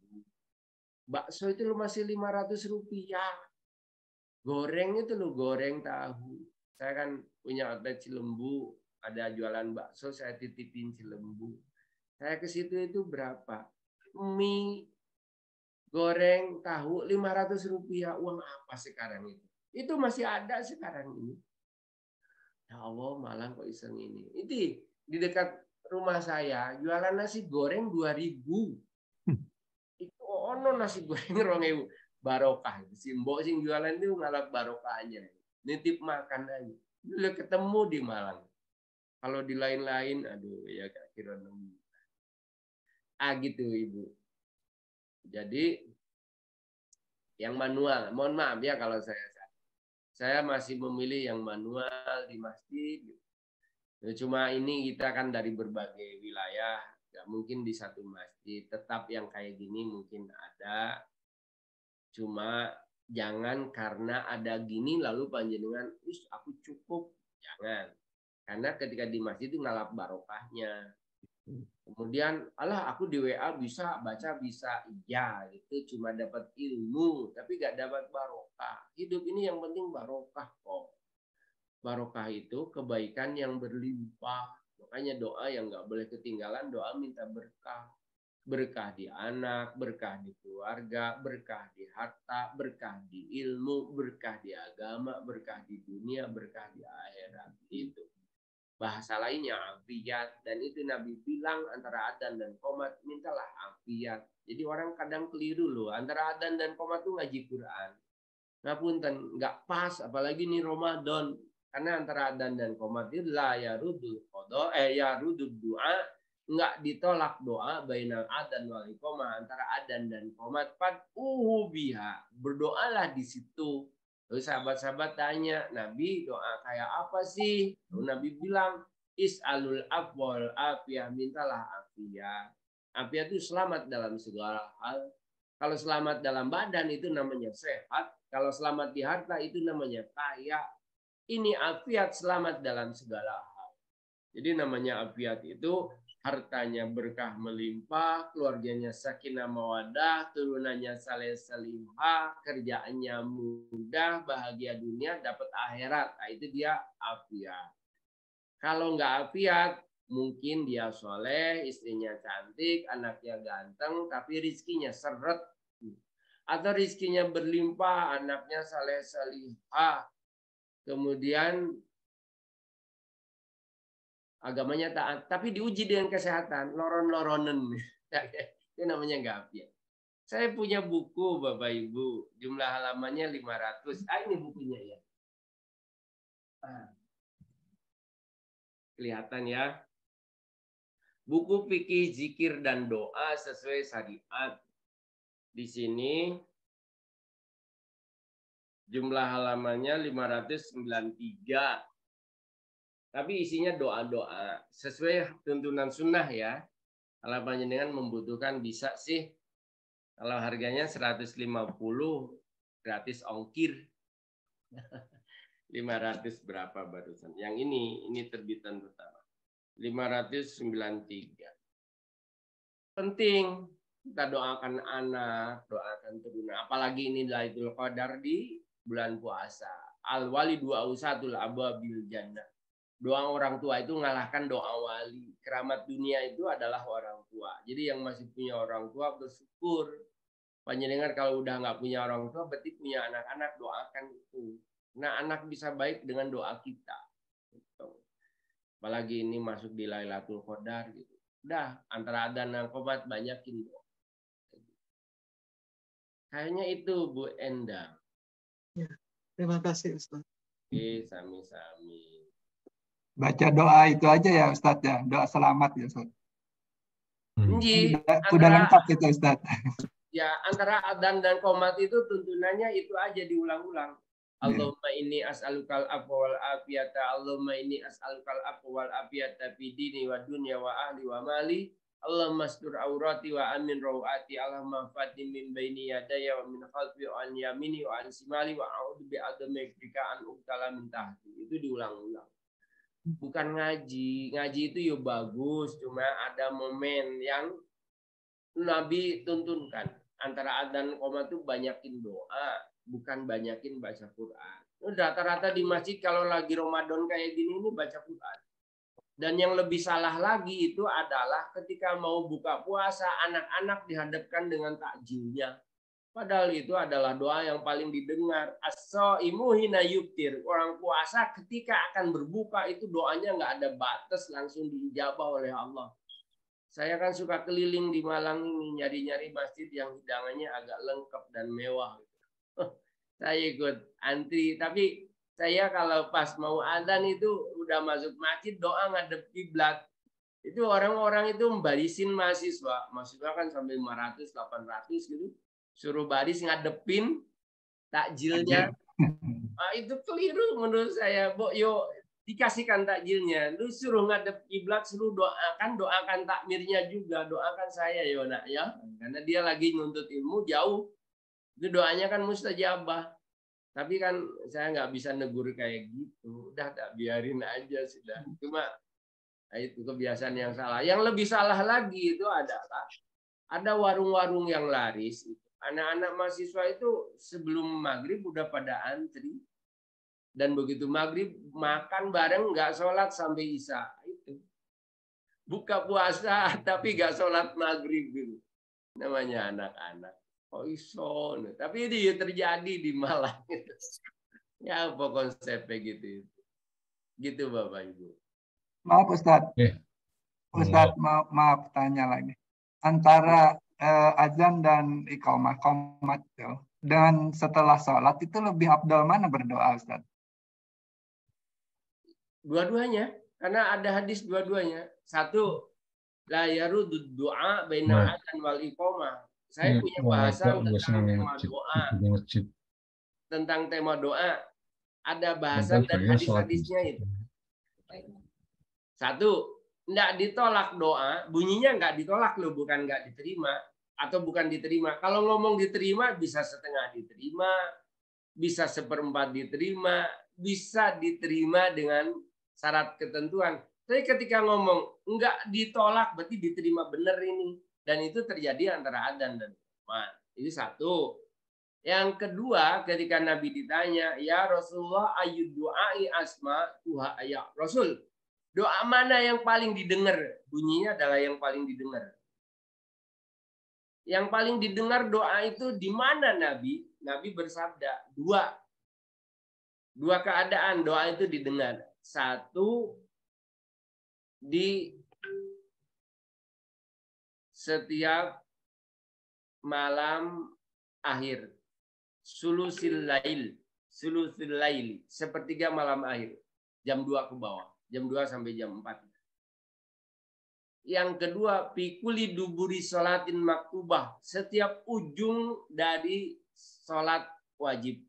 Bakso itu lo masih 500 rupiah. Goreng itu lo goreng tahu. Saya kan punya outlet Cilembu, ada jualan bakso, saya titipin Cilembu. Saya ke situ itu berapa? Mie goreng tahu 500 rupiah. Uang apa sekarang itu? Itu masih ada sekarang ini. Ya Allah, Malang kok iseng ini. Itu di dekat rumah saya jualan nasi goreng 2.000. Itu ono nasi goreng 2.000. Barokah. Si mbok sing jualan itu ngalap barokahnya. Nitip makan aja. Dulu ketemu di Malang. Kalau di lain-lain, aduh ya kira nemu. Gitu Ibu. Jadi yang manual, mohon maaf ya kalau saya masih memilih yang manual di masjid. Cuma ini kita kan dari berbagai wilayah, nggak mungkin di satu masjid. Tetap yang kayak gini mungkin ada. Cuma jangan karena ada gini lalu panjenengan, aku cukup. Jangan. Karena ketika di masjid itu ngalap barokahnya. Kemudian, aku di WA bisa, baca bisa. Iya, gitu. Cuma dapat ilmu, tapi nggak dapat barokah. Hidup ini yang penting barokah kok. Barokah itu kebaikan yang berlimpah. Makanya doa yang nggak boleh ketinggalan, doa minta berkah. Berkah di anak, berkah di keluarga, berkah di harta, berkah di ilmu, berkah di agama, berkah di dunia, berkah di akhirat. Itu. Bahasa lainnya afiat. Dan itu Nabi bilang antara adzan dan qomat, mintalah afiat. Jadi orang kadang keliru loh. Antara adzan dan qomat itu ngaji Quran. Ngapunten, nggak pas. Apalagi ini Ramadan. Karena antara adzan dan qomat itu la yarudul qada, yarudul doa. Nggak ditolak doa bainal adzan wal iqamah, antara adzan dan qomat. Biha. Berdoalah di situ. Terus sahabat-sahabat tanya, Nabi doa kayak apa sih? Lalu Nabi bilang, is'alul afwal afiyah, mintalah afiyah. Afiyah itu selamat dalam segala hal. Kalau selamat dalam badan itu namanya sehat. Kalau selamat di harta itu namanya kaya. Ini afiyat selamat dalam segala hal. Jadi namanya afiyat itu hartanya berkah melimpah, keluarganya sakinah mawadah, turunannya saleh salimah, kerjaannya mudah, bahagia dunia, dapat akhirat. Nah, itu dia afiat. Kalau nggak afiat, mungkin dia soleh, istrinya cantik, anaknya ganteng, tapi rizkinya seret. Atau rizkinya berlimpah, anaknya saleh salihah, kemudian agamanya taat, tapi diuji dengan kesehatan, loron-loronen. Itu namanya nggak afiat. Saya punya buku Bapak Ibu, jumlah halamannya 500. Ini bukunya ya. Kelihatan ya. Buku fikih, zikir, dan doa sesuai syariat. Di sini jumlah halamannya 593. Tapi isinya doa-doa sesuai tuntunan sunnah ya. Kalau panjenengan membutuhkan bisa sih. Kalau harganya 150 gratis ongkir. 500 berapa barusan? Yang ini terbitan pertama. 593. Penting kita doakan anak, doakan turunan. Apalagi ini Lailatul Qadar di bulan puasa. Al-walidu ausatul ababil jannah. Doa orang tua itu ngalahkan doa wali. Keramat dunia itu adalah orang tua. Jadi yang masih punya orang tua bersyukur. Panjenengan kalau udah nggak punya orang tua, berarti punya anak-anak, doakan itu. Nah, anak bisa baik dengan doa kita. Apalagi ini masuk di Lailatul Qadar gitu. Udah, antara adzan dan qomat banyakin doa. Kayaknya itu Bu Endang. Ya, terima kasih Ustaz. Oke, sami-sami. Baca doa itu aja ya Ustadz ya, doa selamat ya Ustadz. Nji, Udah lengkap itu Ustadz. Ya, antara adzan dan qomat itu tuntunannya itu aja diulang-ulang. Allahumma inni as'alukal afwa wal afiyata. Allahumma inni as'alukal afwa wal afiyata fi dini wa dunya wa ahli wa mali. Allahumma astur aurati wa amin rawati. Allahumma fadni min baini yadaya wa min khalfi wa an yamini wa an simali wa a'udzu bi adzamika an uqtala min tahti. Itu diulang-ulang. Bukan ngaji. Ngaji itu ya bagus, cuma ada momen yang Nabi tuntunkan. Antara adzan qomat itu banyakin doa, bukan banyakin baca Quran. Rata-rata di masjid kalau lagi Ramadan kayak gini ini baca Quran. Dan yang lebih salah lagi itu adalah ketika mau buka puasa, anak-anak dihadapkan dengan takjilnya. Padahal itu adalah doa yang paling didengar. As-shaimu hina yuftir. Orang puasa ketika akan berbuka itu doanya nggak ada batas, langsung diijabah oleh Allah. Saya kan suka keliling di Malang ini, nyari-nyari masjid yang hidangannya agak lengkap dan mewah. Saya ikut antri, tapi saya kalau pas mau adzan itu udah masuk masjid, doa ngadep kiblat. Itu orang-orang itu membarisin mahasiswa. Mahasiswa kan sampai 500, 800 gitu. Suruh baris ngadepin takjilnya. Nah, itu keliru menurut saya. Yuk, dikasihkan takjilnya, lu suruh ngadep kiblat, suruh doakan takmirnya juga, doakan saya ya nak ya, karena dia lagi nuntut ilmu jauh, itu doanya kan mustajabah. Tapi kan saya nggak bisa negur kayak gitu, udah tak biarin aja sudah. Cuma itu kebiasaan yang salah. Yang lebih salah lagi itu adalah ada warung-warung yang laris, anak-anak mahasiswa itu sebelum maghrib udah pada antri. Dan begitu maghrib makan bareng nggak sholat sampai isya, itu buka puasa tapi nggak sholat maghrib gitu, namanya anak-anak. Oh iso, tapi ini terjadi di Malang gitu. Ya apa konsepnya gitu, gitu Bapak Ibu. Maaf Ustadz, Ustadz maaf tanya lagi. Antara azan dan iqamah qomat itu, dan setelah sholat itu lebih afdal mana berdoa Ustadz? Dua-duanya, karena ada hadis dua-duanya. Satu, la yarudud doa bainal adzan wal iqamah. Saya punya bahasan tentang tema doa. Tentang tema doa, ada bahasan dan hadis-hadisnya itu. Satu, enggak ditolak doa, bunyinya enggak ditolak loh, bukan enggak diterima atau bukan diterima. Kalau ngomong diterima bisa setengah diterima, bisa seperempat diterima, bisa diterima dengan syarat ketentuan. Tapi ketika ngomong enggak ditolak berarti diterima benar ini, dan itu terjadi antara adzan dan qomat. Itu satu. Yang kedua, ketika Nabi ditanya, ya Rasulullah ayyud du'ai asma tuha ya Rasul, doa mana yang paling didengar? Bunyinya adalah yang paling didengar. Yang paling didengar doa itu di mana Nabi? Nabi bersabda, dua keadaan doa itu didengar. Satu, di setiap malam akhir, sulusil lail, sepertiga malam akhir, jam 2 ke bawah, jam 2 sampai jam 4. Yang kedua, pikuli duburi sholatin maktubah, setiap ujung dari sholat wajib.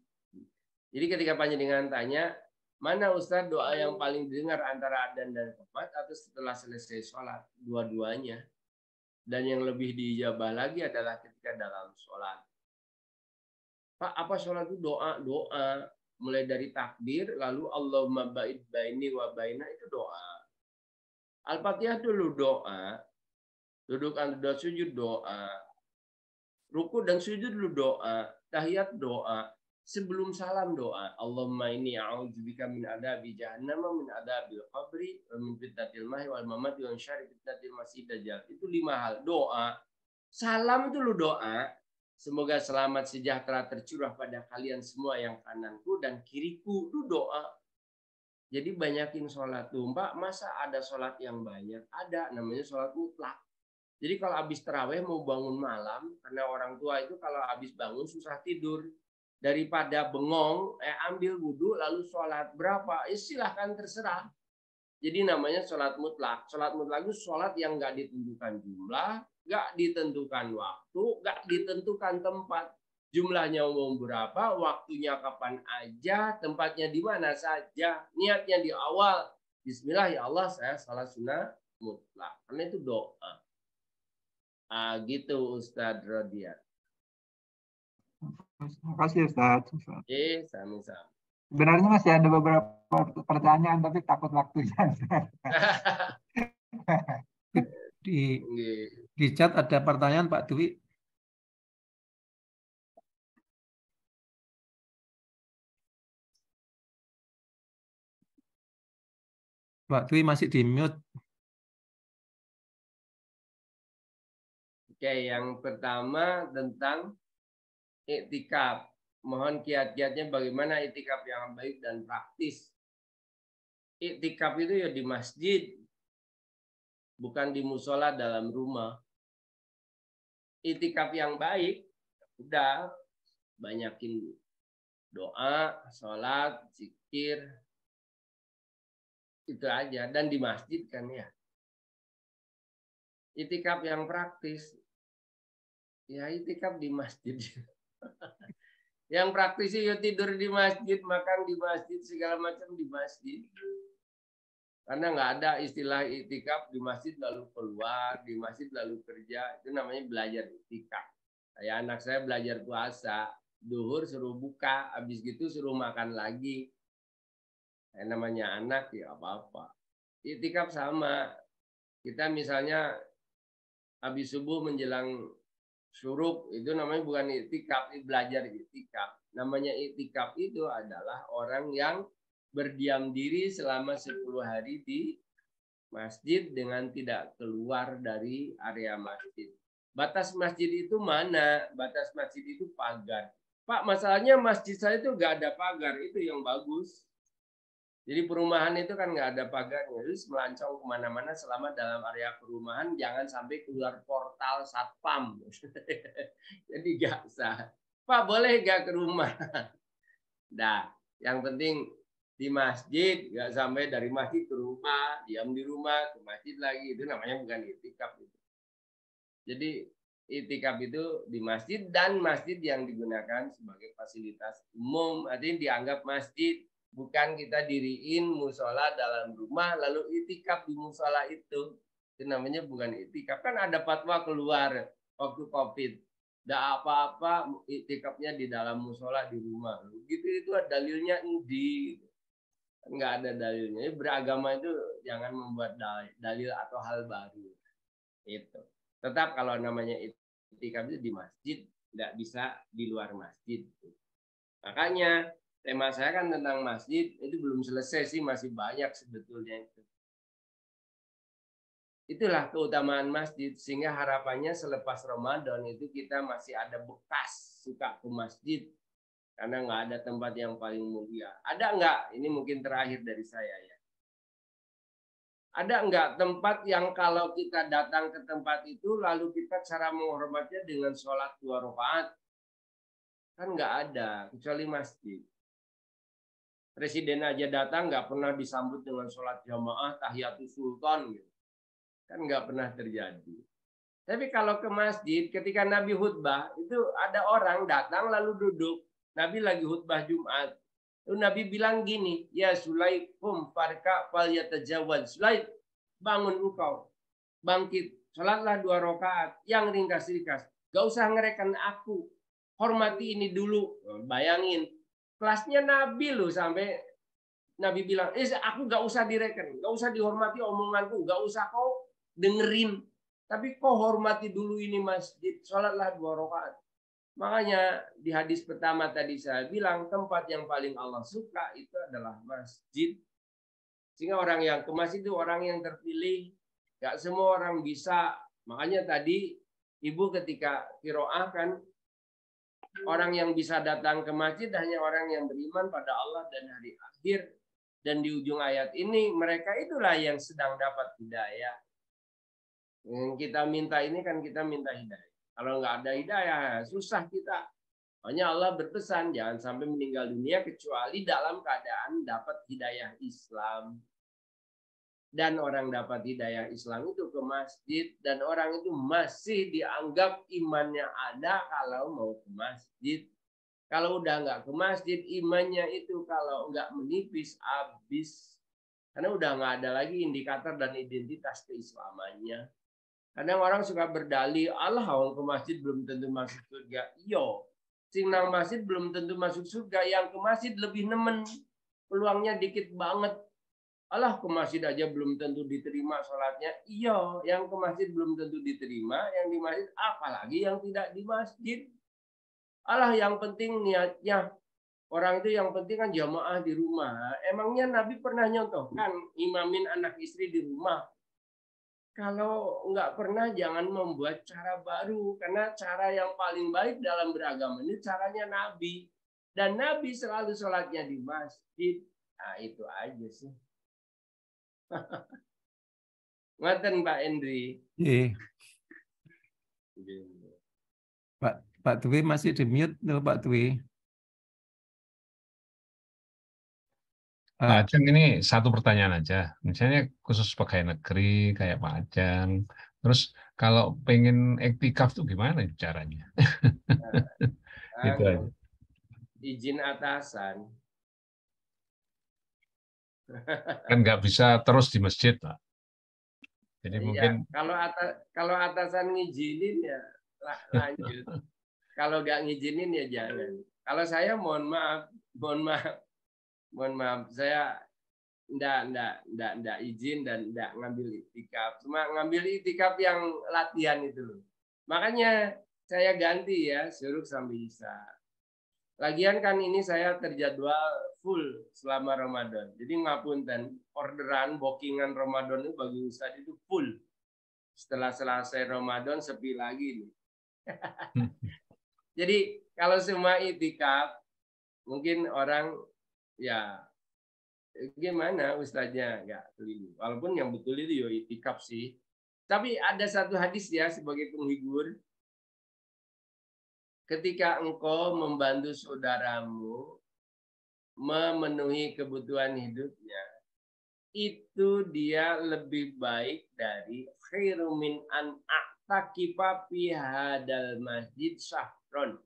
Jadi ketika panjenengan tanya, mana Ustaz doa yang paling didengar antara adzan dan qomat atau setelah selesai sholat? Dua-duanya. Dan yang lebih diijabah lagi adalah ketika dalam sholat. Pak, apa sholat itu doa? Doa. Mulai dari takbir, lalu Allahumma ba'id baini wa baina, itu doa. Al-Fatihah dulu doa. Duduk dan sujud doa. Ruku dan sujud dulu doa. Tahiyat doa. Sebelum salam doa, Allahumma inni a'udzubika min adabi jahannam, min adabil qabri, min fitnatil mahyi wal mamati, wa min syarri fitnatil masiihid dajjal. Itu 5 hal doa. Salam itu lu doa. Semoga selamat sejahtera tercurah pada kalian semua yang kananku dan kiriku. Itu doa. Jadi banyakin sholat tuh, Mbak. Masa ada sholat yang banyak? Ada, namanya sholat mutlak. Jadi kalau habis terawih mau bangun malam, karena orang tua itu kalau habis bangun susah tidur. Daripada bengong, ambil wudhu lalu sholat berapa? Silahkan terserah. Jadi namanya sholat mutlak. Sholat mutlak itu sholat yang nggak ditentukan jumlah, nggak ditentukan waktu, nggak ditentukan tempat. Jumlahnya mau berapa, waktunya kapan aja, tempatnya di mana saja. Niatnya di awal, bismillah ya Allah saya salat sunnah mutlak. Karena itu doa. Gitu Ustadz Rodiat. Terima kasih Ustadz. Sami-sami. Sebenarnya masih ada beberapa pertanyaan, tapi takut waktunya. Di chat ada pertanyaan Pak Dwi. Pak Dwi masih di mute. Oke, yang pertama tentang iktikaf. Mohon kiat-kiatnya bagaimana iktikaf yang baik dan praktis. Iktikaf itu ya di masjid, bukan di musola dalam rumah. Iktikaf yang baik, udah banyakin doa, sholat, zikir, itu aja. Dan di masjid kan ya. Iktikaf yang praktis, ya iktikaf di masjid. Yang praktis ya tidur di masjid, makan di masjid, segala macam di masjid. Karena nggak ada istilah iktikaf di masjid lalu keluar, di masjid lalu kerja. Itu namanya belajar iktikaf. Kayak anak saya belajar puasa, duhur suruh buka, habis gitu suruh makan lagi. Namanya anak ya apa-apa. Iktikaf sama. Kita misalnya habis subuh menjelang syuruk, itu namanya bukan iktikaf, belajar iktikaf. Namanya iktikaf itu adalah orang yang berdiam diri selama 10 hari di masjid dengan tidak keluar dari area masjid. Batas masjid itu mana? Batas masjid itu pagar. Pak, masalahnya masjid saya itu nggak ada pagar, itu yang bagus. Jadi perumahan itu kan nggak ada pagarnya, terus melancong kemana-mana selama dalam area perumahan, jangan sampai keluar portal satpam. Jadi nggak sah. Pak, boleh nggak ke rumah? Nah, yang penting di masjid, nggak sampai dari masjid ke rumah, diam di rumah, ke masjid lagi, itu namanya bukan iktikaf. Jadi iktikaf itu di masjid dan masjid yang digunakan sebagai fasilitas umum, artinya dianggap masjid. Bukan kita diriin musola dalam rumah lalu iktikaf di musola itu. Itu namanya bukan iktikaf. Kan ada fatwa keluar waktu Covid. Tidak apa-apa iktikafnya di dalam musola di rumah. Gitu itu dalilnya di. Enggak ada dalilnya. Beragama itu jangan membuat dalil atau hal baru. Itu. Tetap kalau namanya iktikaf itu di masjid, tidak bisa di luar masjid. Makanya tema saya kan tentang masjid, itu belum selesai sih, masih banyak sebetulnya itu. Itulah keutamaan masjid, sehingga harapannya selepas Ramadan itu kita masih ada bekas suka ke masjid, karena nggak ada tempat yang paling mulia. Ada nggak? Ini mungkin terakhir dari saya ya. Ada nggak tempat yang kalau kita datang ke tempat itu, lalu kita cara menghormatnya dengan sholat 2 rakaat? Kan nggak ada, kecuali masjid. Presiden aja datang nggak pernah disambut dengan sholat jamaah tahiyatul sultan gitu. Kan nggak pernah terjadi. Tapi kalau ke masjid ketika Nabi khutbah itu ada orang datang lalu duduk. Nabi lagi khutbah Jumat. Lalu Nabi bilang gini, ya Sulaik kum farka fal yatajawad. Sulaik, bangun engkau. Bangkit, sholatlah 2 rakaat yang ringkas-ringkas. Gak usah ngerekan aku. Hormati ini dulu. Bayangin. Kelasnya Nabi loh, sampai Nabi bilang, aku gak usah direken, gak usah dihormati omonganku, gak usah kau dengerin, tapi kau hormati dulu ini masjid, sholatlah 2 rakaat. Makanya di hadis pertama tadi saya bilang tempat yang paling Allah suka itu adalah masjid. Sehingga orang yang ke masjid itu orang yang terpilih, gak semua orang bisa. Makanya tadi Ibu ketika qiraah kan, orang yang bisa datang ke masjid hanya orang yang beriman pada Allah dan hari akhir. Dan di ujung ayat ini mereka itulah yang sedang dapat hidayah. Yang kita minta ini kan kita minta hidayah. Kalau nggak ada hidayah, susah kita. Hanya Allah berpesan jangan sampai meninggal dunia kecuali dalam keadaan dapat hidayah Islam. Dan orang dapat hidayah Islam itu ke masjid dan orang itu masih dianggap imannya ada kalau mau ke masjid. Kalau udah nggak ke masjid, imannya itu kalau nggak menipis, habis. Karena udah nggak ada lagi indikator dan identitas keislamannya. Kadang orang suka berdalih, Allah orang ke masjid belum tentu masuk surga. Iyo, sing nang masjid belum tentu masuk surga. Yang ke masjid lebih nemen, peluangnya dikit banget. Allah ke masjid aja belum tentu diterima sholatnya. Iyo, yang ke masjid belum tentu diterima, yang di masjid apalagi yang tidak di masjid. Allah yang penting niatnya. Orang itu yang penting kan jamaah di rumah. Emangnya Nabi pernah nyontohkan imamin anak istri di rumah? Kalau nggak pernah jangan membuat cara baru. Karena cara yang paling baik dalam beragama ini caranya Nabi. Dan Nabi selalu sholatnya di masjid. Nah itu aja sih. Ngaten Pak Endri. Iya. Pak Dwi masih di mute tuh Pak Dwi. Pak Ajeng ini satu pertanyaan aja. Misalnya khusus pegawai negeri kayak Pak Ajeng. Terus kalau pengen iktikaf tuh gimana caranya? Itu aja. Izin atasan. Kan nggak bisa terus di masjid, Pak. Jadi Iya, mungkin kalau atasan ngizinin ya lanjut. Kalau nggak ngizinin ya jangan. Kalau saya mohon maaf, saya enggak izin dan enggak ngambil itikaf. Cuma ngambil itikaf yang latihan itu loh. Makanya saya ganti ya, suruh sampai Isya. Lagian kan ini saya terjadwal full selama Ramadan. Jadi ngapunten, orderan, bookingan Ramadan itu bagi Ustadz itu full. Setelah selesai Ramadan sepi lagi nih. Jadi kalau semua itikaf, mungkin orang ya gimana Ustadznya nggak keliru. Walaupun yang betul itu ya itikaf sih. Tapi ada satu hadis ya sebagai penghibur. Ketika engkau membantu saudaramu memenuhi kebutuhan hidupnya, itu dia lebih baik dari khairu min an a'takifa fi hadal masjid syahron.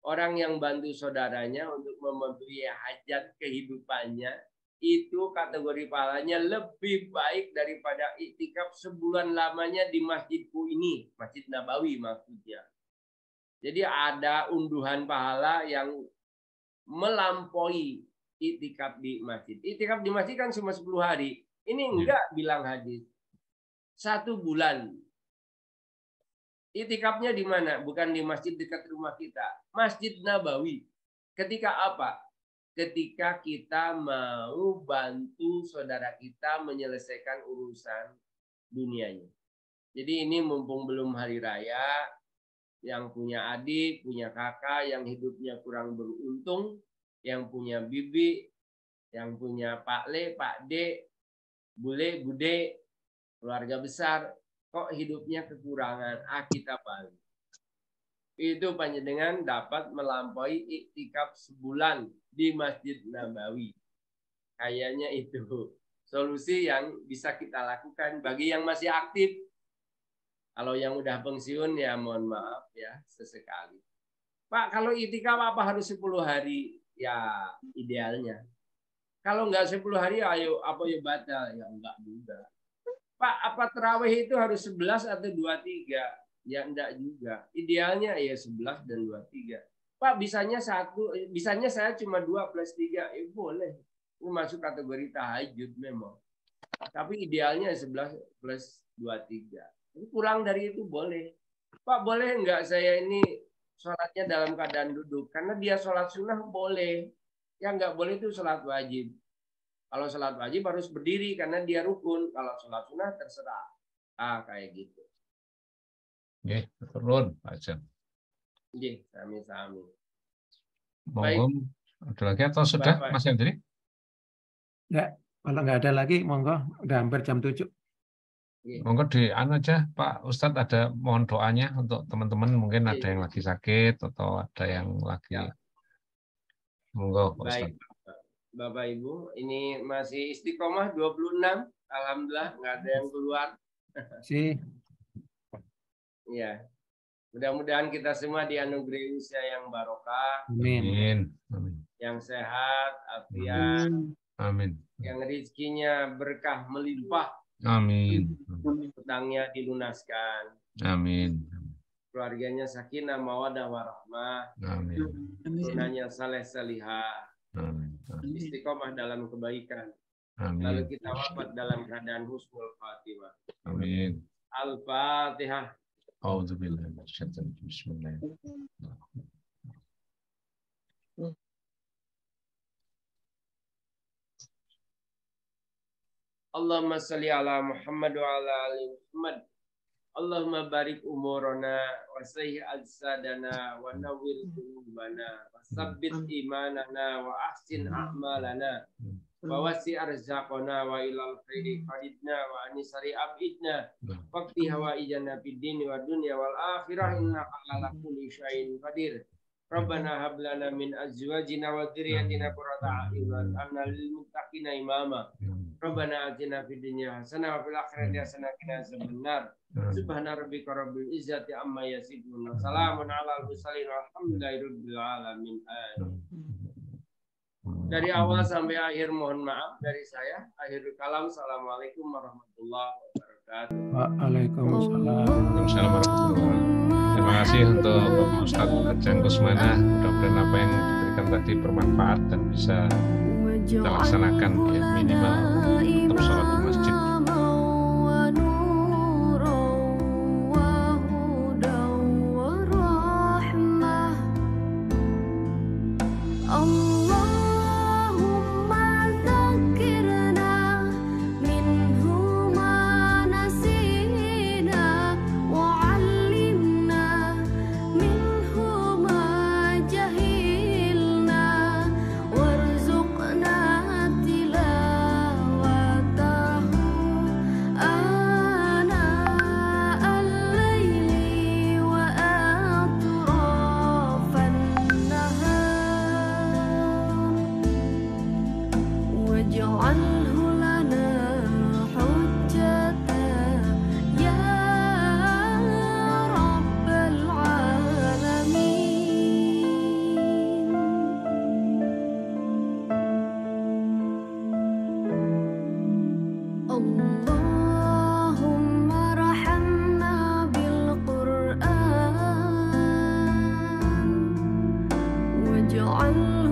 Orang yang bantu saudaranya untuk memenuhi hajat kehidupannya, itu kategori pahalanya lebih baik daripada iktikaf sebulan lamanya di masjidku ini, Masjid Nabawi maksudnya. Jadi ada unduhan pahala yang melampaui iktikaf di masjid. Iktikaf di masjid kan cuma 10 hari. Ini enggak bilang hadis. 1 bulan. Iktikafnya di mana? Bukan di masjid dekat rumah kita. Masjid Nabawi. Ketika apa? Ketika kita mau bantu saudara kita menyelesaikan urusan dunianya. Jadi ini mumpung belum hari raya, yang punya adik, punya kakak, yang hidupnya kurang beruntung, yang punya bibi, yang punya Pak Le, Pak D, Bule, Bude, keluarga besar, kok hidupnya kekurangan, kita balik. Itu panjenengan dapat melampaui iktikaf sebulan di Masjid Nabawi. Kayaknya itu solusi yang bisa kita lakukan bagi yang masih aktif. Kalau yang udah pensiun ya mohon maaf ya sesekali. Pak, kalau itikaf apa harus 10 hari? Ya idealnya. Kalau enggak 10 hari ayo apa ya batal? Ya enggak juga. Pak, apa tarawih itu harus 11 atau 23? Ya enggak juga. Idealnya ya 11 dan 23. Pak, bisanya saya cuma 2 plus 3. Boleh. Itu masuk kategori tahajud memang. Tapi idealnya 11 plus 23. Kurang dari itu boleh. Pak, boleh enggak saya ini sholatnya dalam keadaan duduk? Karena dia sholat sunnah boleh. Yang enggak boleh itu sholat wajib. Kalau sholat wajib harus berdiri karena dia rukun. Kalau sholat sunnah terserah. Kayak gitu. Oke, turun Pak Ajeng. Oke, sami-sami. Monggo, ada lagi atau sudah Mas Hendri? Ya, kalau nggak ada lagi, monggo. Udah hampir jam 7. Monggo di aja Pak Ustadz, ada mohon doanya untuk teman-teman, mungkin ada yang lagi sakit atau ada yang lagi. Monggo Pak Baik, Ustadz. Bapak Ibu, ini masih istiqomah 26. Alhamdulillah nggak ada yang keluar. Si. Ya, mudah-mudahan kita semua dianugerahi usia yang barokah, Amin. yang sehat, afiat, Amin. yang rezekinya berkah melimpah, Amin. hutangnya dilunaskan, Amin. keluarganya sakinah mawadah warahmah, Amin. tunanya saleh salihah, Amin. istiqomah dalam kebaikan. Amin. Lalu kita wafat dalam keadaan husnul khatimah. Amin. Al-Fatihah. A'udzubillahi minasyaitonir rajim. Bismillahirrahmanirrahim. Allahumma salli ala Muhammad wa ala ali Muhammad. Allahumma barik umurana wa sahih ajsadana wa nawwir qulubana wa sabbit imanana wa ahsin a'malana wa wasi' arzaqana wa ilal khairi qaridna wa anisari abidna waqti hawaijana fid dini wa dunya wal akhirah innaka ala kulli syai'in qadir. Rabbana hab lana min azwajina wa dzurriyyatina qurrata a'yun waj'alna lil muttaqina imama. Rabbana atina fid dunya hasanah wa fil akhirati hasanah wa qina azabannar. Subhana rabbika rabbil izzati amma yasifun. Salamun alal mursalin walhamdulillahi rabbil alamin. Dari awal sampai akhir mohon maaf dari saya. Akhirul kalam. Assalamualaikum warahmatullahi wabarakatuh. Waalaikumsalam. Waalaikumsalam warahmatullahi wabarakatuh. Terima kasih untuk Bapak Ustadz Ajeng Kusmana. Mudah-mudahan apa yang diberikan tadi bermanfaat dan bisa kita laksanakan, ya, minimal tetap sholat di masjid. واجعل